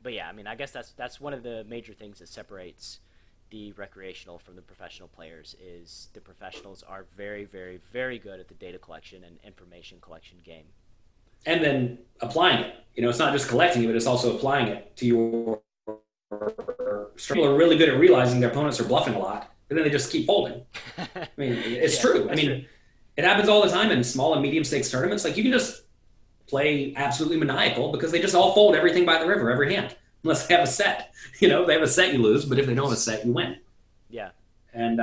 but yeah, I mean, I guess that's one of the major things that separates the recreational from the professional players is the professionals are very, very, very good at the data collection and information collection game. And then applying it. It's not just collecting it, but it's also applying it to your. People are really good at realizing their opponents are bluffing a lot, but then they just keep folding. I mean, it's Yeah, true. I that's mean, true. it happens all the time in small and medium stakes tournaments. Like, you can just play absolutely maniacal because they just all fold everything by the river every hand, unless they have a set. They have a set, you lose, but if they don't have a set, you win. Yeah. And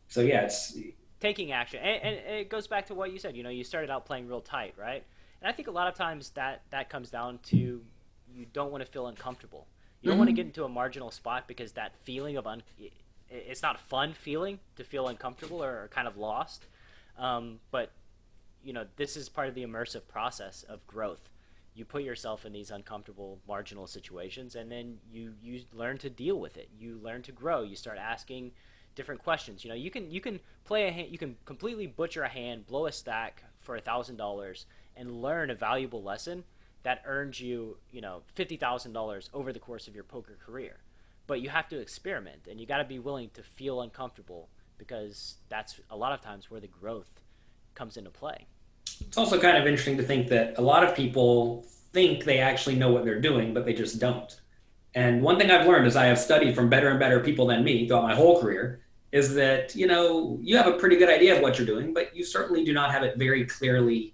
so yeah, it's Taking action, and it goes back to what you said. You started out playing real tight, right? And I think a lot of times that comes down to you don't want to feel uncomfortable. You don't want to get into a marginal spot because that feeling of it's not a fun feeling to feel uncomfortable or kind of lost. But this is part of the immersive process of growth. You put yourself in these uncomfortable marginal situations, and then you learn to deal with it. You learn to grow. You start asking different questions. You can play a hand, you can completely butcher a hand, blow a stack for $1,000, and learn a valuable lesson that earns you $50,000 over the course of your poker career. But you have to experiment, and you got to be willing to feel uncomfortable because that's a lot of times where the growth comes into play. it's also kind of interesting to think that a lot of people think they actually know what they're doing, but they just don't. And one thing I've learned as I have studied from better and better people than me throughout my whole career is that, you have a pretty good idea of what you're doing, but you certainly do not have it very clearly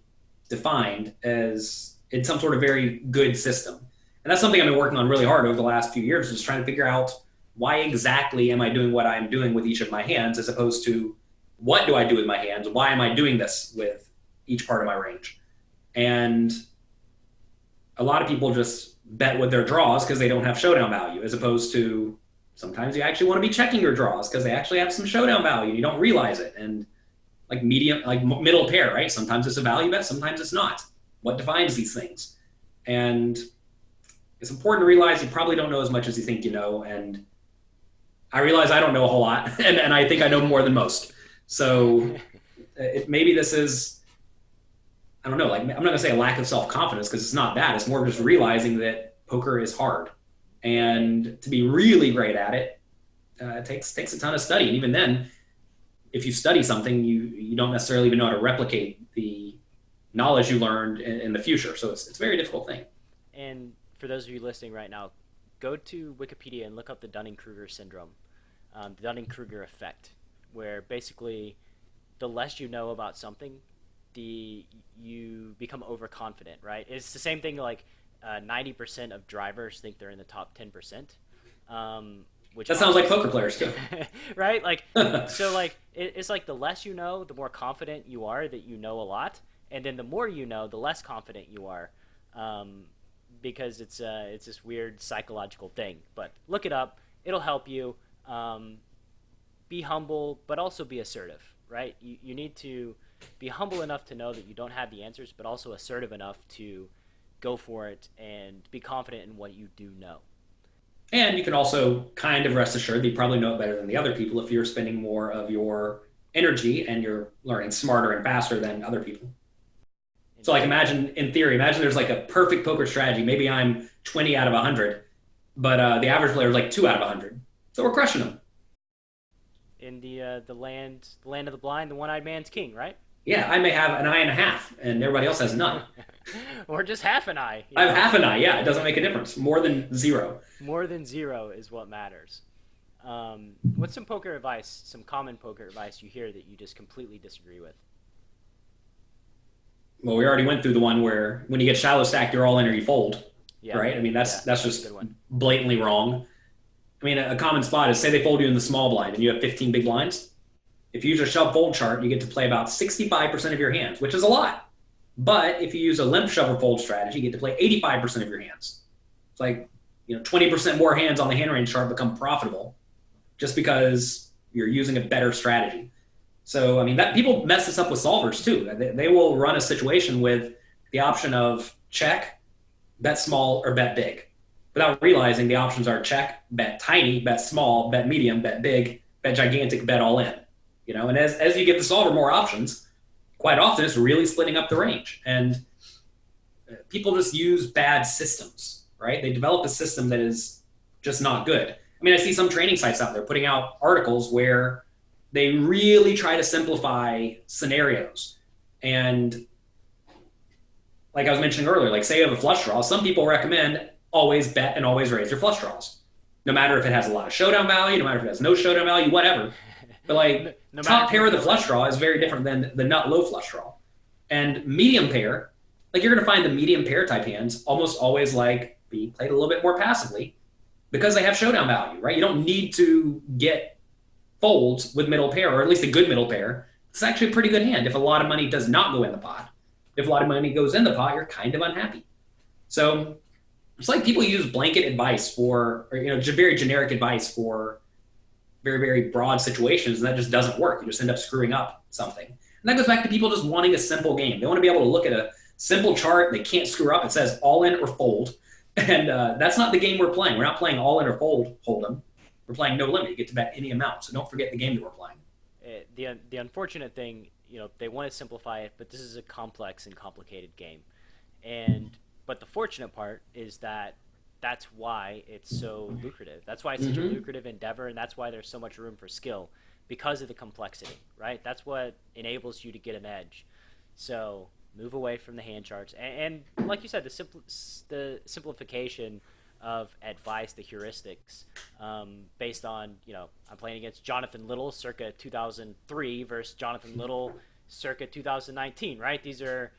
defined as in some sort of very good system. And that's something I've been working on really hard over the last few years, is trying to figure out why exactly am I doing what I'm doing with each of my hands, as opposed to what do I do with my hands? Why am I doing this with each part of my range? And a lot of people just bet with their draws because they don't have showdown value, as opposed to sometimes you actually want to be checking your draws because they actually have some showdown value and you don't realize it. And like middle pair, right? Sometimes it's a value bet, sometimes it's not. What defines these things? And it's important to realize you probably don't know as much as you think you know. And I realize I don't know a whole lot, and I think I know more than most. So maybe this is, I don't know, like, I'm not going to say a lack of self-confidence because it's not that. It's more just realizing that poker is hard. And to be really great at it, it takes a ton of study. And even then, if you study something, you don't necessarily even know how to replicate the knowledge you learned in the future. So it's a very difficult thing. And for those of you listening right now, go to Wikipedia and look up the Dunning-Kruger syndrome, the Dunning-Kruger effect, where basically the less you know about something, you become overconfident, right? It's the same thing like 90% of drivers think they're in the top 10%. Which that sounds like poker players too. Right? Like, so like it's like the less you know, the more confident you are that you know a lot, and then the more you know, the less confident you are, because it's this weird psychological thing. But look it up; it'll help you. Be humble, but also be assertive. Right? You need to be humble enough to know that you don't have the answers, but also assertive enough to go for it and be confident in what you do know. And you can also kind of rest assured that you probably know it better than the other people if you're spending more of your energy and you're learning smarter and faster than other people. So like imagine there's like a perfect poker strategy. Maybe I'm 20 out of 100, but the average player is like 2 out of 100. So we're crushing them. In the land of the blind, the one-eyed man's king, right? Yeah, I may have an eye and a half, and everybody else has none. Or just half an eye, I have half an eye. Yeah, it doesn't make a difference. More than zero. More than zero is what matters. What's some poker advice, some common poker advice you hear that you just completely disagree with? Well, we already went through the one where when you get shallow stacked, you're all in or you fold, Yeah, right? I mean, yeah, that's that's a just good one. blatantly wrong. I mean, a common spot is say they fold you in the small blind and you have 15 big blinds. If you use a shove fold chart, you get to play about 65% of your hands, which is a lot. But if you use a limp shove or fold strategy, you get to play 85% of your hands. It's like, 20% more hands on the hand range chart become profitable just because you're using a better strategy. So, I mean, that people mess this up with solvers too. They will run a situation with the option of check, bet small, or bet big, without realizing the options are check, bet tiny, bet small, bet medium, bet big, bet gigantic, bet all in. And as you give the solver more options, quite often it's really splitting up the range. And people just use bad systems, right? They develop a system that is just not good. I mean, I see some training sites out there putting out articles where they really try to simplify scenarios. And like I was mentioning earlier, like say you have a flush draw, some people recommend always bet and always raise your flush draws. No matter if it has a lot of showdown value, no matter if it has no showdown value, whatever. But like No top matter pair of the flush draw is very different than the nut low flush draw. And medium pair, like you're going to find the medium pair type hands almost always like being played a little bit more passively because they have showdown value, right? You don't need to get folds with middle pair, or at least a good middle pair. It's actually a pretty good hand if a lot of money does not go in the pot. If a lot of money goes in the pot, you're kind of unhappy. So it's like people use blanket advice or very generic advice for very, very broad situations, and that just doesn't work. You just end up screwing up something. And that goes back to people just wanting a simple game. They want to be able to look at a simple chart. They can't screw up. It says all in or fold. And that's not the game we're playing. We're not playing all in or fold, hold 'em. We're playing no limit. You get to bet any amount. So don't forget the game that we're playing. The unfortunate thing, they want to simplify it, but this is a complex and complicated game. But the fortunate part is that that's why it's so lucrative. That's why it's such a lucrative endeavor, and that's why there's so much room for skill because of the complexity, right? That's what enables you to get an edge. So move away from the hand charts, and like you said, the simplification of advice, the heuristics, based on I'm playing against Jonathan Little circa 2003 versus Jonathan Little circa 2019, right? These are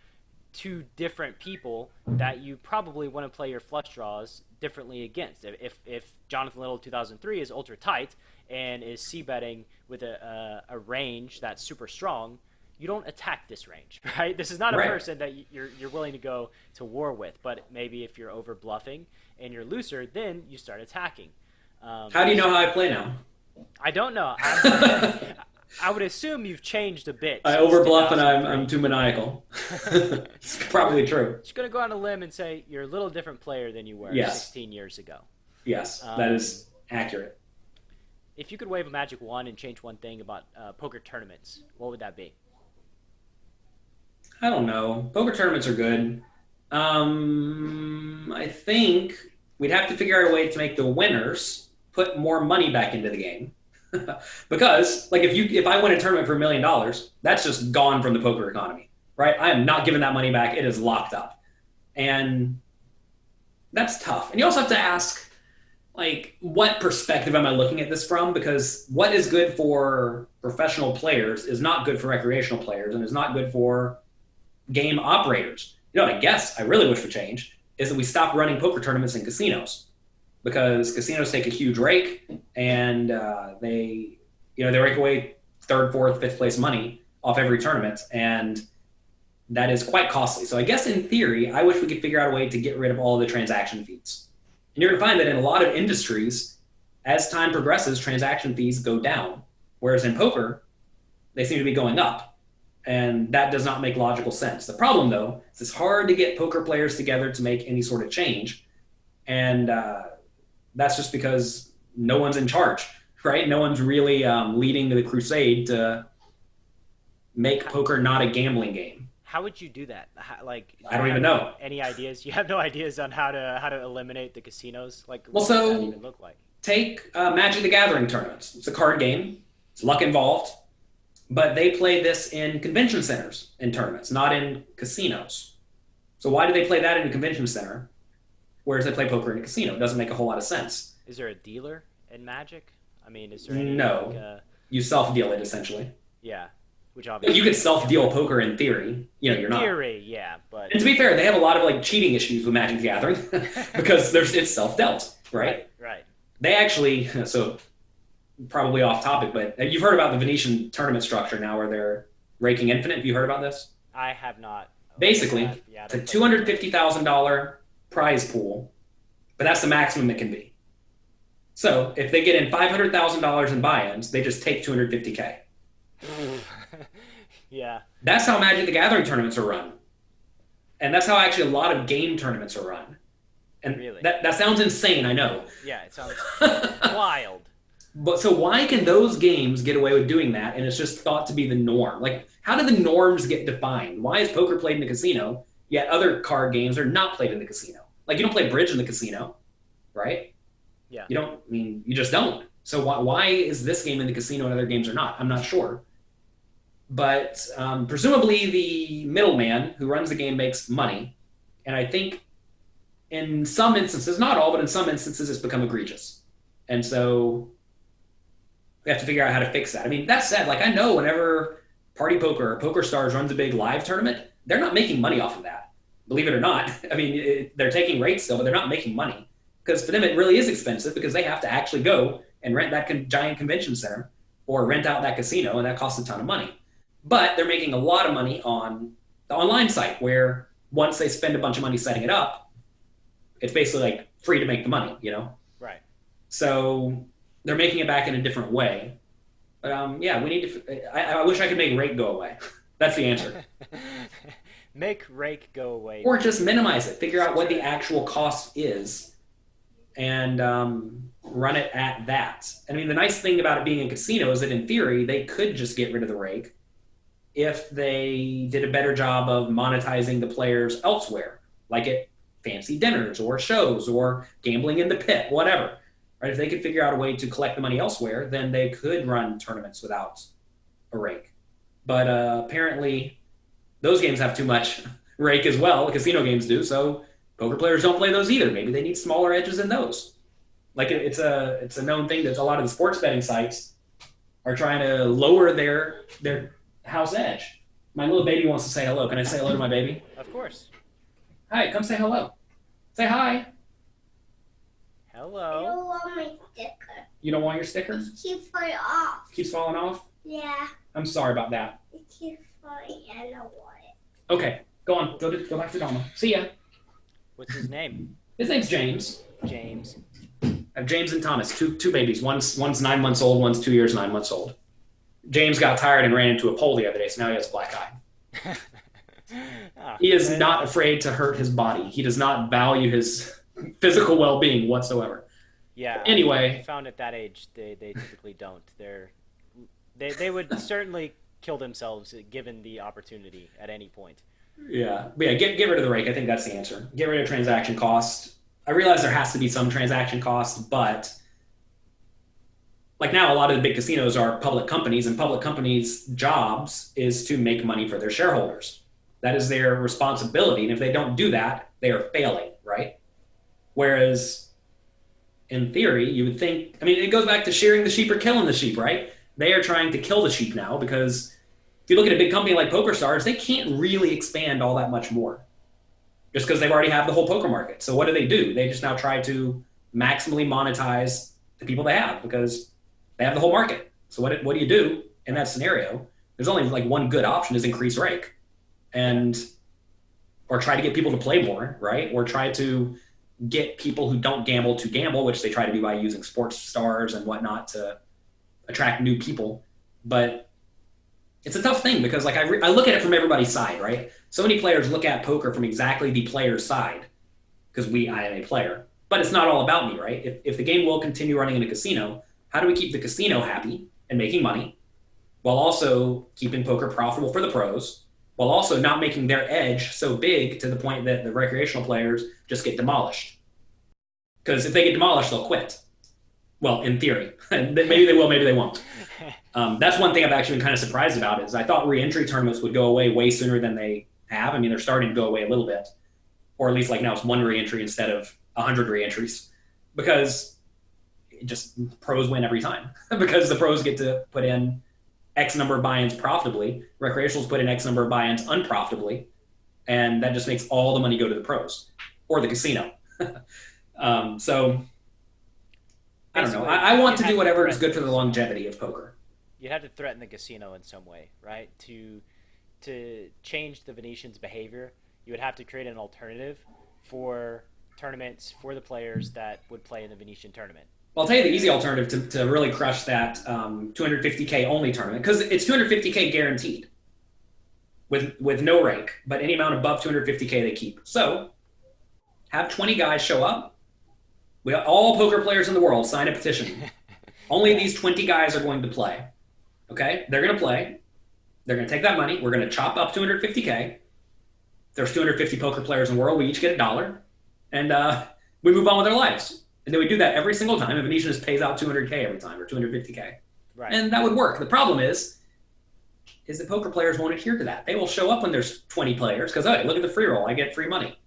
two different people that you probably want to play your flush draws differently against. If Jonathan Little 2003 is ultra tight and is c-betting with a range that's super strong, you don't attack this range, right? This is not a person that you're willing to go to war with. But maybe if you're over bluffing and you're looser, then you start attacking. How do you know how I play now? I don't know. I would assume you've changed a bit. I overbluff and I'm too maniacal. It's probably true. Just going to go on a limb and say you're a little different player than you were 16 years ago. Yes, that is accurate. If you could wave a magic wand and change one thing about poker tournaments, what would that be? I don't know. Poker tournaments are good. I think we'd have to figure out a way to make the winners put more money back into the game. Because like if I win a tournament for $1 million, that's just gone from the poker economy, right? I am not giving that money back. It is locked up. And that's tough. And you also have to ask, like, what perspective am I looking at this from? Because what is good for professional players is not good for recreational players and is not good for game operators. I guess I really wish would change is that we stop running poker tournaments in casinos, because casinos take a huge rake and they rake away third, fourth, fifth place money off every tournament, and that is quite costly. So I guess in theory, I wish we could figure out a way to get rid of all of the transaction fees. And you're going to find that in a lot of industries, as time progresses, transaction fees go down, whereas in poker, they seem to be going up. And that does not make logical sense. The problem, though, is it's hard to get poker players together to make any sort of change. And that's just because no one's in charge, right? No one's really leading the crusade to make poker not a gambling game. How would you do that? I don't even know. Any ideas? You have no ideas on how to eliminate the casinos? What does that even look like? Take Magic the Gathering tournaments. It's a card game. It's luck involved. but they play this in convention centers and tournaments, not in casinos. So why do they play that in a convention center, whereas they play poker in a casino? It doesn't make a whole lot of sense. Is there a dealer in Magic? I mean, is there any No, you self-deal it essentially. Yeah, which obviously you could self-deal poker in theory. You're not. Theory, yeah, but and to be fair, they have a lot of like cheating issues with Magic the Gathering because it's self-dealt, right? Right. They actually so. Probably off topic, but you've heard about the Venetian tournament structure now where they're raking infinite. Have you heard about this? I have not. Basically, it's a $250,000 prize pool, but that's the maximum it can be. So if they get in $500,000 in buy-ins, they just take $250K. Yeah. That's how Magic the Gathering tournaments are run. And that's how actually a lot of game tournaments are run. And really? That sounds insane, I know. Yeah, it sounds wild. But so why can those games get away with doing that and it's just thought to be the norm? Like, how do the norms get defined? Why is poker played in the casino, yet other card games are not played in the casino? Like, you don't play bridge in the casino, right? Yeah. You just don't. So why is this game in the casino and other games are not? I'm not sure. But presumably the middleman who runs the game makes money. And I think in some instances, not all, but in some instances, it's become egregious. And so we have to figure out how to fix that. I mean, that said, like I know whenever Party Poker or Poker Stars runs a big live tournament, they're not making money off of that. Believe it or not. I mean, they're taking rates still, but they're not making money. Because for them, it really is expensive because they have to actually go and rent that giant convention center or rent out that casino, and that costs a ton of money. But they're making a lot of money on the online site where once they spend a bunch of money setting it up, it's basically like free to make the money, Right. So they're making it back in a different way. But we need to. I wish I could make rake go away. That's the answer. Make rake go away. Or just minimize it. Figure out what the actual cost is, and run it at that. I mean, the nice thing about it being in casino is that in theory they could just get rid of the rake if they did a better job of monetizing the players elsewhere, like at fancy dinners or shows or gambling in the pit, whatever. Right? If they could figure out a way to collect the money elsewhere, then they could run tournaments without a rake. But apparently, those games have too much rake as well. The casino games do, so poker players don't play those either. Maybe they need smaller edges in those. Like it's a known thing that a lot of the sports betting sites are trying to lower their house edge. My little baby wants to say hello. Can I say hello to my baby? Of course. Hi, come say hello. Say hi. Hello. I don't want my sticker. You don't want your sticker? It keeps falling off. Keeps falling off? Yeah. I'm sorry about that. It keeps falling and I don't want it. Okay, go on. Go back to Donna. See ya. What's his name? His name's James. James. I have James and Thomas, two babies. One's 9 months old, one's 2 years, 9 months old. James got tired and ran into a pole the other day, so now he has a black eye. He is not afraid to hurt his body. He does not value his physical well-being whatsoever. Yeah. Anyway. I found at that age, they typically don't. They would certainly kill themselves given the opportunity at any point. Yeah. But yeah, get rid of the rake. I think that's the answer. Get rid of transaction cost. I realize there has to be some transaction cost, but like now a lot of the big casinos are public companies, and public companies' jobs is to make money for their shareholders. That is their responsibility. And if they don't do that, they are failing, right? Whereas in theory, you would think, I mean, it goes back to shearing the sheep or killing the sheep, right? They are trying to kill the sheep now because if you look at a big company like Poker Stars, they can't really expand all that much more just because they've already have the whole poker market. So what do? They just now try to maximally monetize the people they have because they have the whole market. So what do you do in that scenario? There's only like one good option is increase rake or try to get people to play more, right? Or try to get people who don't gamble to gamble, which they try to do by using sports stars and whatnot to attract new people. But it's a tough thing because like I look at it from everybody's side, right? So many players look at poker from exactly the player's side because I am a player. But it's not all about me, right? If the game will continue running in a casino, how do we keep the casino happy and making money while also keeping poker profitable for the pros, while also not making their edge so big to the point that the recreational players just get demolished? Because if they get demolished, they'll quit. Well, in theory. Maybe they will, maybe they won't. That's one thing I've actually been kind of surprised about is I thought re-entry tournaments would go away way sooner than they have. I mean, they're starting to go away a little bit. Or at least like now it's one re-entry instead of 100 re-entries. Because just pros win every time. Because the pros get to put in X number of buy-ins profitably. Recreationals put in X number of buy-ins unprofitably. And that just makes all the money go to the pros. Or the casino. So... I don't know. I want to do whatever is good for the longevity of poker. You have to threaten the casino in some way, right? To change the Venetians' behavior, you would have to create an alternative for tournaments for the players that would play in the Venetian tournament. Well, I'll tell you the easy alternative to really crush that 250K only tournament, because it's 250K guaranteed with no rake, but any amount above 250K they keep. So have 20 guys show up. All poker players in the world sign a petition. Only these 20 guys are going to play. Okay? They're going to play. They're going to take that money. We're going to chop up 250K. There's 250 poker players in the world. We each get $1. And we move on with our lives. And then we do that every single time. And Venetian just pays out 200K every time, or 250K. Right. And that would work. The problem is that poker players won't adhere to that. They will show up when there's 20 players because, oh, look at the free roll. I get free money.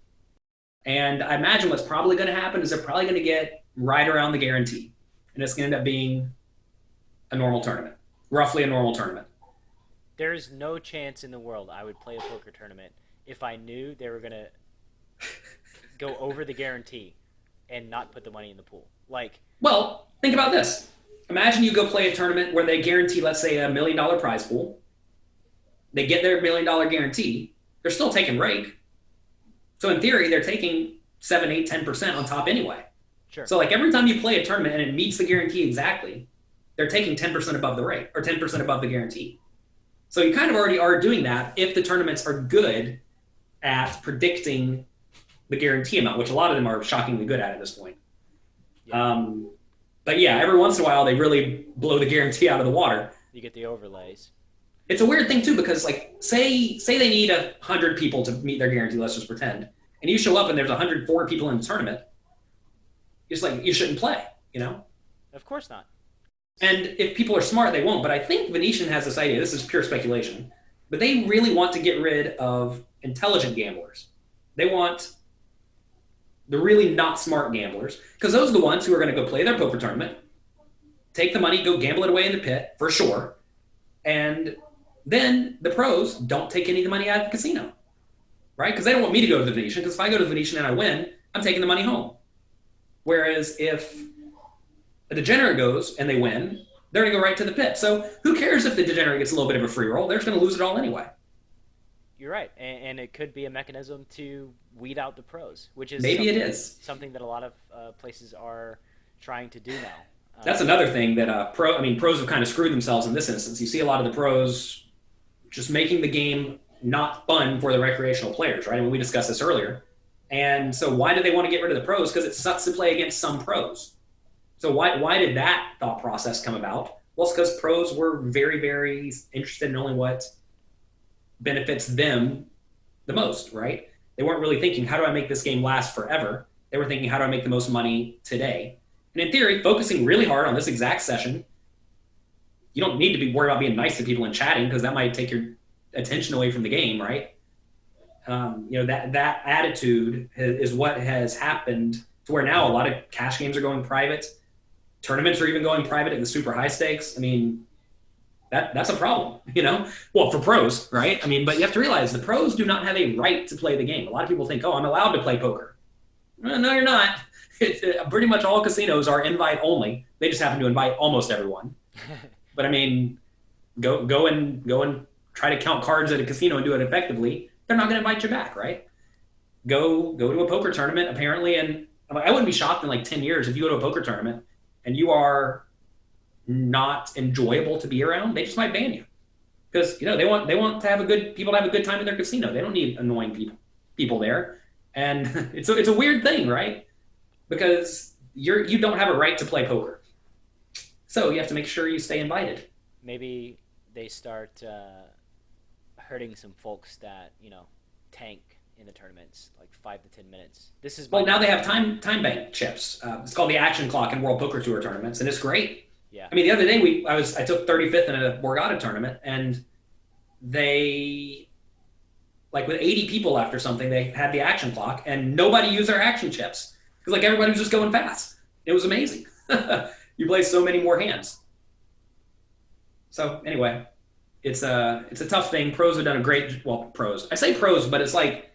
And I imagine what's probably going to happen is they're probably going to get right around the guarantee. And it's going to end up being a normal tournament, roughly a normal tournament. There is no chance in the world I would play a poker tournament if I knew they were going to go over the guarantee and not put the money in the pool. Well, think about this. Imagine you go play a tournament where they guarantee, let's say, $1 million prize pool. They get their $1 million guarantee. They're still taking rake. So in theory, they're taking 7, 8, 10% on top anyway. Sure. So every time you play a tournament and it meets the guarantee exactly, they're taking 10% above the rate or 10% above the guarantee. So you kind of already are doing that if the tournaments are good at predicting the guarantee amount, which a lot of them are shockingly good at this point. Yeah. But yeah, every once in a while, they really blow the guarantee out of the water. You get the overlays. It's a weird thing too, because say they need 100 people to meet their guarantee, let's just pretend, and you show up and there's 104 people in the tournament, it's you shouldn't play, Of course not. And if people are smart, they won't. But I think Venetian has this idea, this is pure speculation, but they really want to get rid of intelligent gamblers. They want the really not smart gamblers, because those are the ones who are going to go play their poker tournament, take the money, go gamble it away in the pit, for sure, and then the pros don't take any of the money out of the casino, right? Because they don't want me to go to the Venetian, because if I go to the Venetian and I win, I'm taking the money home. Whereas if a degenerate goes and they win, they're going to go right to the pit. So who cares if the degenerate gets a little bit of a free roll? They're just going to lose it all anyway. You're right. And it could be a mechanism to weed out the pros, which is something that a lot of places are trying to do now. That's another thing that pros have kind of screwed themselves in this instance. You see a lot of the pros just making the game not fun for the recreational players, right? I mean, we discussed this earlier. And so why do they want to get rid of the pros? Because it sucks to play against some pros. So why did that thought process come about? Well, it's because pros were very, very interested in only what benefits them the most, right? They weren't really thinking, how do I make this game last forever? They were thinking, how do I make the most money today? And in theory, focusing really hard on this exact session, you don't need to be worried about being nice to people and chatting, because that might take your attention away from the game, right? That attitude is what has happened to where now a lot of cash games are going private. Tournaments are even going private at the super high stakes. I mean, that's a problem, Well, for pros, right? I mean, but you have to realize the pros do not have a right to play the game. A lot of people think, oh, I'm allowed to play poker. Well, no, you're not. Pretty much all casinos are invite only. They just happen to invite almost everyone. But I mean, go and try to count cards at a casino and do it effectively. They're not going to invite you back, right? Go to a poker tournament, apparently, and I wouldn't be shocked in 10 years if you go to a poker tournament and you are not enjoyable to be around. They just might ban you, because they want to have people to have a good time in their casino. They don't need annoying people there, and it's a weird thing, right? Because you don't have a right to play poker, so you have to make sure you stay invited. Maybe they start hurting some folks that tank in the tournaments, like 5 to 10 minutes. This is Well, now they have time bank chips. It's called the Action Clock in World Poker Tour tournaments, and it's great. Yeah. I mean, the other day I took 35th in a Borgata tournament, and they, like with 80 people left or something, they had the Action Clock, and nobody used their action chips because like everybody was just going fast. It was amazing. You play so many more hands. So anyway, it's a tough thing. Pros have done a pros. I say pros, but it's like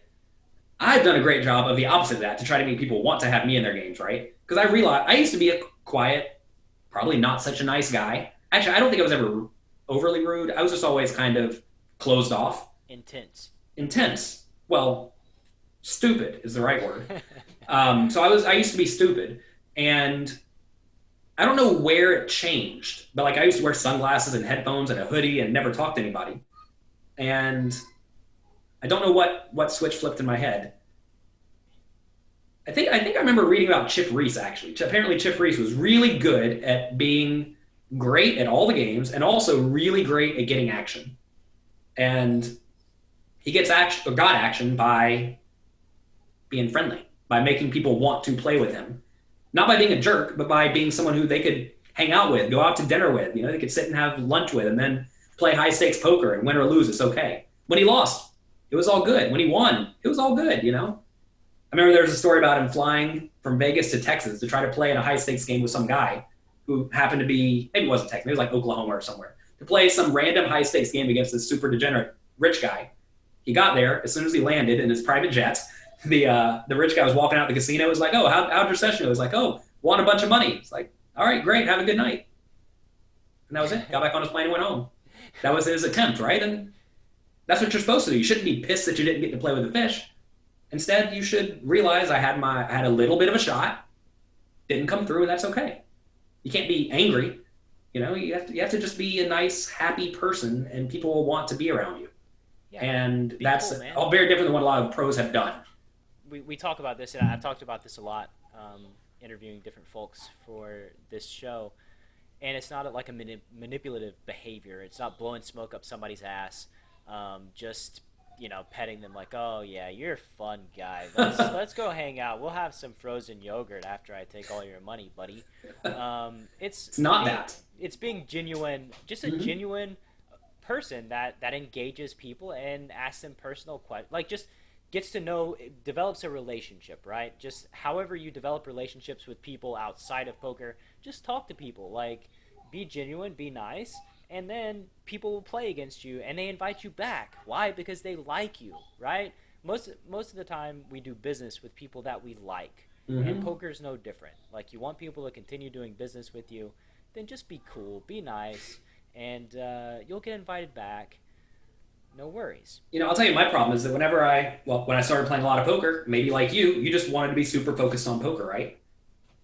I've done a great job of the opposite of that to try to make people want to have me in their games, right? Because I realized I used to be a quiet, probably not such a nice guy. Actually, I don't think I was ever overly rude. I was just always kind of closed off. Intense. Well, stupid is the right word. So I used to be stupid, and I don't know where it changed, but like I used to wear sunglasses and headphones and a hoodie and never talk to anybody. And I don't know what switch flipped in my head. I think I remember reading about Chip Reese, actually. Apparently Chip Reese was really good at being great at all the games and also really great at getting action. And he got action by being friendly, by making people want to play with him. Not by being a jerk, but by being someone who they could hang out with, go out to dinner with. You know, they could sit and have lunch with and then play high-stakes poker, and win or lose, it's okay. When he lost, it was all good. When he won, it was all good, you know? I remember there was a story about him flying from Vegas to Texas to try to play in a high-stakes game with some guy who happened to be, maybe it wasn't Texas, maybe it was like Oklahoma or somewhere, to play some random high-stakes game against this super degenerate rich guy. He got there. As soon as he landed in his private jet, the rich guy was walking out the casino. Was like, "Oh, how'd your session?" It was like, "Oh, won a bunch of money." It's like, "All right, great, have a good night." And that was it. Got back on his plane and went home. That was his attempt, right? And that's what you're supposed to do. You shouldn't be pissed that you didn't get to play with the fish. Instead, you should realize I had a little bit of a shot, didn't come through, and that's okay. You can't be angry. You know, you have to just be a nice, happy person, and people will want to be around you. Yeah, and that's cool, all very different than what a lot of pros have done. We talk about this, and I've talked about this a lot, interviewing different folks for this show. And it's not like a manipulative behavior. It's not blowing smoke up somebody's ass, just, you know, petting them like, "Oh yeah, you're a fun guy. Let's go hang out. We'll have some frozen yogurt after I take all your money, buddy." It's not that. It's being genuine, just a genuine person that engages people and asks them personal questions, like just gets to know, develops a relationship, right? Just however you develop relationships with people outside of poker, just talk to people, like be genuine, be nice, and then people will play against you and they invite you back. Why? Because they like you, right? Most of the time we do business with people that we like, and poker's no different. Like, you want people to continue doing business with you, then just be cool, be nice, and you'll get invited back. No worries. You know, I'll tell you, my problem is that when I started playing a lot of poker, maybe like you just wanted to be super focused on poker, right?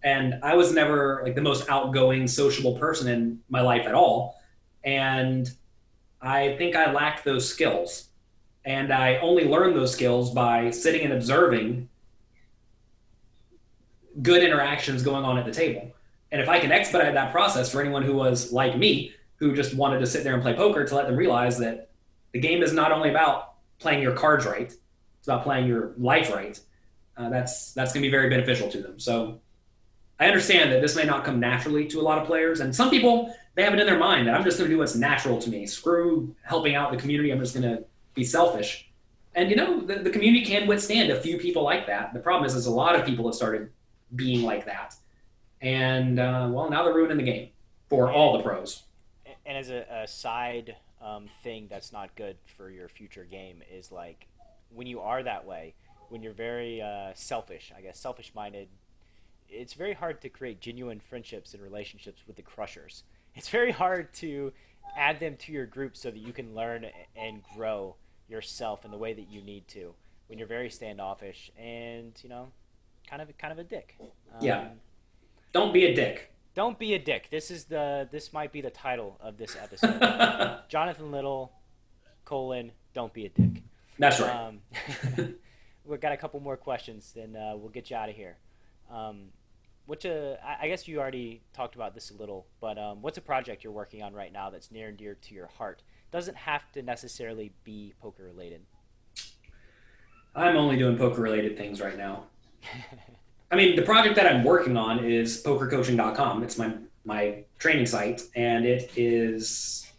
And I was never like the most outgoing, sociable person in my life at all. And I think I lacked those skills. And I only learned those skills by sitting and observing good interactions going on at the table. And if I can expedite that process for anyone who was like me, who just wanted to sit there and play poker, to let them realize that the game is not only about playing your cards right, it's about playing your life right. That's going to be very beneficial to them. So I understand that this may not come naturally to a lot of players. And some people, they have it in their mind that I'm just going to do what's natural to me. Screw helping out the community. I'm just going to be selfish. And, you know, the community can withstand a few people like that. The problem is there's a lot of people that started being like that. And, well, now they're ruining the game for all the pros. And as a side thing that's not good for your future game is, like, when you are that way, when you're very selfish, I guess, selfish-minded, it's very hard to create genuine friendships and relationships with the crushers. It's very hard to add them to your group so that you can learn and grow yourself in the way that you need to when you're very standoffish and, you know, kind of a dick. Yeah. Don't be a dick. Don't be a dick. This might be the title of this episode. Jonathan Little, don't be a dick. That's right. We've got a couple more questions, then we'll get you out of here. I guess you already talked about this a little, but what's a project you're working on right now that's near and dear to your heart? Doesn't have to necessarily be poker related. I'm only doing poker-related things right now. I mean, the project that I'm working on is pokercoaching.com. It's my training site, and it is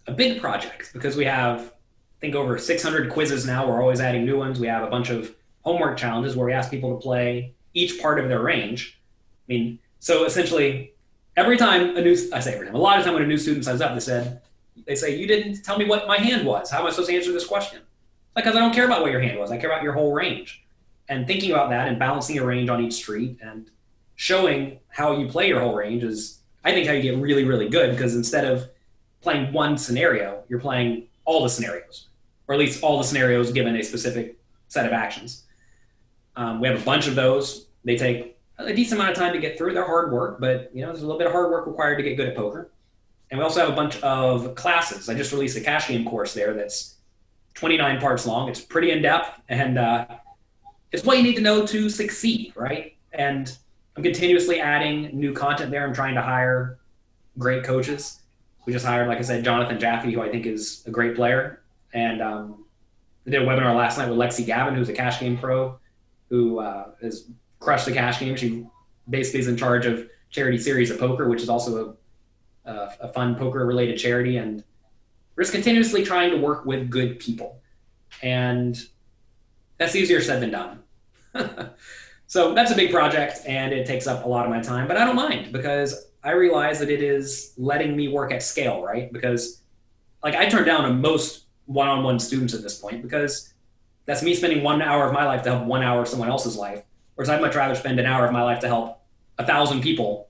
a big project because we have, I think, over 600 quizzes now. We're always adding new ones. We have a bunch of homework challenges where we ask people to play each part of their range. I mean, so essentially, every time a lot of time when a new student signs up, they say, you didn't tell me what my hand was. How am I supposed to answer this question? Like, because I don't care about what your hand was. I care about your whole range. And thinking about that and balancing your range on each street and showing how you play your whole range is, I think, how you get really, really good, because instead of playing one scenario, you're playing all the scenarios, or at least all the scenarios given a specific set of actions. We have a bunch of those. They take a decent amount of time to get through. They're hard work, but there's a little bit of hard work required to get good at poker. And we also have a bunch of classes. I just released a cash game course there that's 29 parts long. It's pretty in-depth, and it's what you need to know to succeed, right? And I'm continuously adding new content there. I'm trying to hire great coaches. We just hired, like I said, Jonathan Jaffe, who I think is a great player. And we did a webinar last night with Lexi Gavin, who's a cash game pro, who has crushed the cash game. She basically is in charge of Charity Series of Poker, which is also a fun poker-related charity. And we're just continuously trying to work with good people. And that's easier said than done. So that's a big project, and it takes up a lot of my time, but I don't mind, because I realize that it is letting me work at scale, right? Because I turn down most one-on-one students at this point, because that's me spending 1 hour of my life to help 1 hour of someone else's life. Whereas I'd much rather spend an hour of my life to help 1,000 people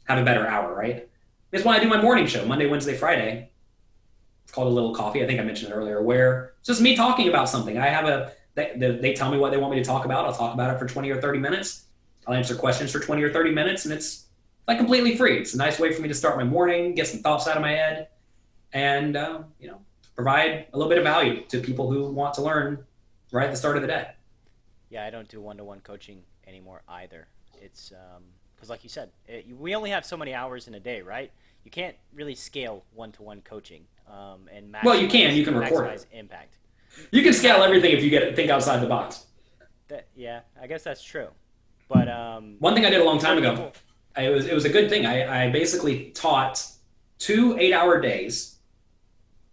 have a better hour, right? That's why I do my morning show, Monday, Wednesday, Friday. It's called A Little Coffee. I think I mentioned it earlier, where it's just me talking about something. They tell me what they want me to talk about. I'll talk about it for 20 or 30 minutes. I'll answer questions for 20 or 30 minutes, and it's completely free. It's a nice way for me to start my morning, get some thoughts out of my head, and provide a little bit of value to people who want to learn right at the start of the day. Yeah, I don't do one-to-one coaching anymore either. It's because, like you said, we only have so many hours in a day, right? You can't really scale one-to-one coaching and maximize, well, you can record it. Impact. You can scale everything if you think outside the box. Yeah, I guess that's true. But one thing I did a long time ago, it was a good thing. I basically taught 2 8-hour days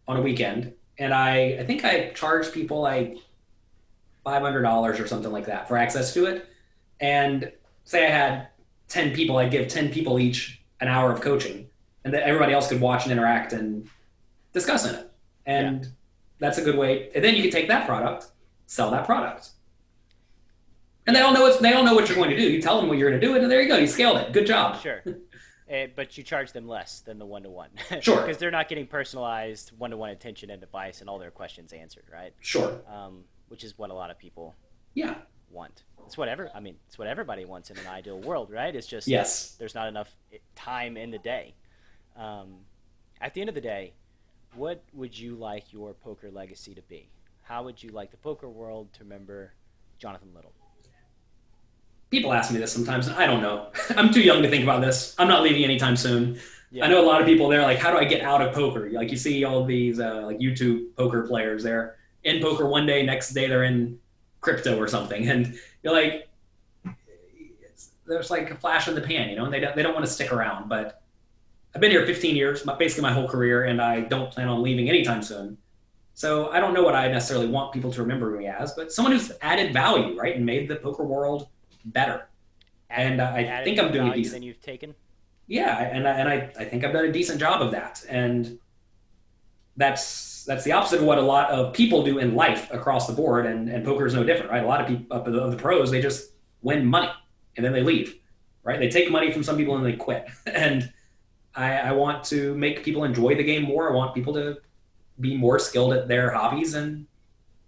on a weekend, and I think I charged people like $500 or something like that for access to it. And say I had 10 people, I'd give 10 people each an hour of coaching, and that everybody else could watch and interact and discuss in it. And that's a good way. And then you can take that product, sell that product. And they all know what you're going to do. You tell them what you're going to do, and there you go. You scaled it. Good job. Sure. But you charge them less than the one-to-one. Sure. Because they're not getting personalized one-to-one attention and advice and all their questions answered, right? Sure. Which is what a lot of people want. It's what everybody wants in an ideal world, right? It's just there's not enough time in the day. At the end of the day, what would you like your poker legacy to be? How would you like the poker world to remember Jonathan Little? People ask me this sometimes, and I don't know. I'm too young to think about this. I'm not leaving anytime soon. Yeah. I know a lot of people, they're like, how do I get out of poker? Like, you see all these YouTube poker players, they're in poker one day, next day they're in crypto or something. And you're like, there's like a flash in the pan, and they don't want to stick around. But I've been here 15 years, basically my whole career, and I don't plan on leaving anytime soon. So I don't know what I necessarily want people to remember me as, but someone who's added value, right, and made the poker world better. And I think I'm doing a decent. Than you've taken. Yeah, and I think I've done a decent job of that, and that's the opposite of what a lot of people do in life across the board, and poker is no different, right? A lot of people of the pros, they just win money and then they leave, right? They take money from some people and they quit. And I want to make people enjoy the game more. I want people to be more skilled at their hobbies and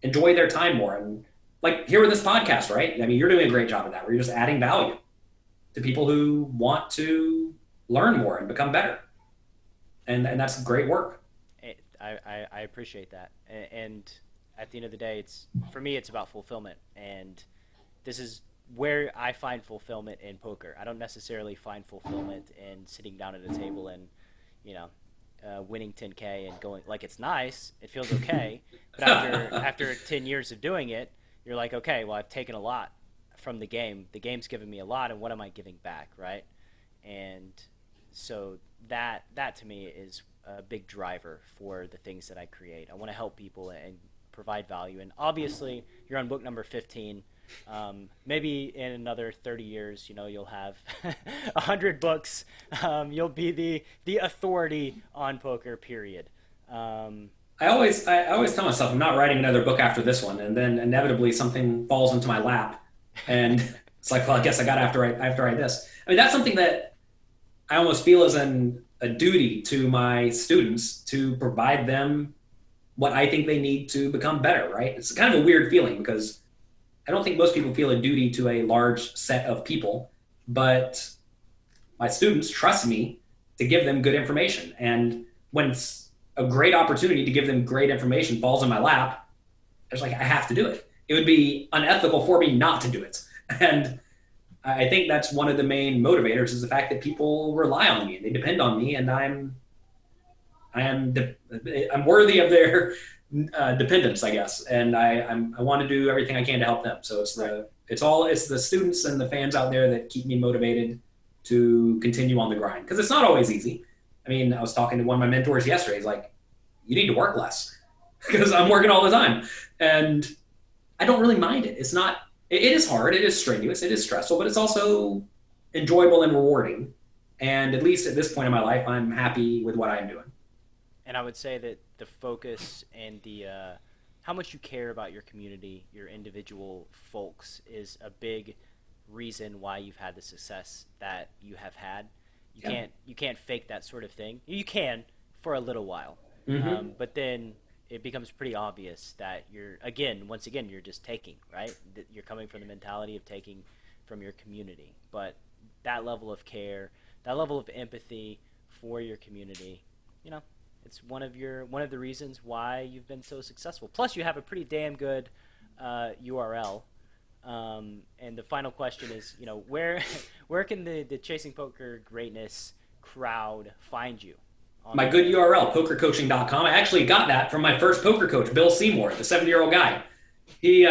enjoy their time more. And like here with this podcast, right? I mean, you're doing a great job of that, where you're just adding value to people who want to learn more and become better. And that's great work. I appreciate that. And at the end of the day, for me, it's about fulfillment. And this is where I find fulfillment in poker. I don't necessarily find fulfillment in sitting down at a table and, winning 10K and going, like, it's nice, it feels okay. But after 10 years of doing it, you're like, okay, well, I've taken a lot from the game. The game's given me a lot, and what am I giving back, right? And so that to me is a big driver for the things that I create. I want to help people and provide value. And obviously, you're on book number 15. Maybe in another 30 years, you'll have 100 books. You'll be the authority on poker, period. I always tell myself I'm not writing another book after this one, and then inevitably something falls into my lap, and it's like, well, I guess I got to have to write this. I mean, that's something that I almost feel as a duty to my students to provide them what I think they need to become better, right? It's kind of a weird feeling because I don't think most people feel a duty to a large set of people, but my students trust me to give them good information. And when a great opportunity to give them great information falls in my lap, it's like, I have to do it. It would be unethical for me not to do it. And I think that's one of the main motivators is the fact that people rely on me and they depend on me, and I'm worthy of their dependence, I guess. And I want to do everything I can to help them. So it's the students and the fans out there that keep me motivated to continue on the grind. Because it's not always easy. I mean, I was talking to one of my mentors yesterday. He's like, you need to work less because I'm working all the time. And I don't really mind it. It is hard. It is strenuous. It is stressful, but it's also enjoyable and rewarding. And at least at this point in my life, I'm happy with what I'm doing. And I would say that the focus and the how much you care about your community, your individual folks, is a big reason why you've had the success that you have had. You can't fake that sort of thing. You can for a little while, but then it becomes pretty obvious that once again you're just taking, right? You're coming from the mentality of taking from your community, but that level of care, that level of empathy for your community, it's one of the reasons why you've been so successful. Plus, you have a pretty damn good URL. And the final question is, where can the Chasing Poker Greatness crowd find you? My good URL, pokercoaching.com. I actually got that from my first poker coach, Bill Seymour, the 70-year-old guy. He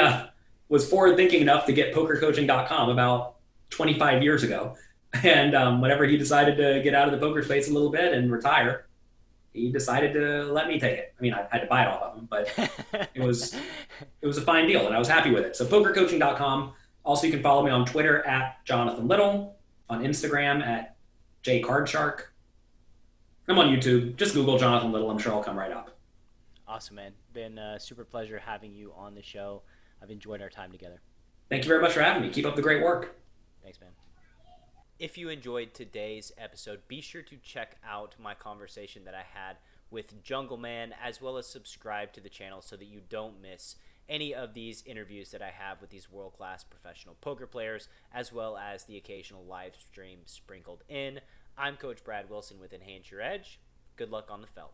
was forward-thinking enough to get pokercoaching.com about 25 years ago. And whenever he decided to get out of the poker space a little bit and retire, he decided to let me take it. I mean, I had to buy it off of him, but it was a fine deal, and I was happy with it. So pokercoaching.com. Also, you can follow me on Twitter at Jonathan Little, on Instagram at jcardshark. I'm on YouTube. Just Google Jonathan Little. I'm sure I'll come right up. Awesome, man. Been a super pleasure having you on the show. I've enjoyed our time together. Thank you very much for having me. Keep up the great work. Thanks, man. If you enjoyed today's episode, be sure to check out my conversation that I had with Jungle Man, as well as subscribe to the channel so that you don't miss any of these interviews that I have with these world-class professional poker players, as well as the occasional live stream sprinkled in. I'm Coach Brad Wilson with Enhance Your Edge. Good luck on the felt.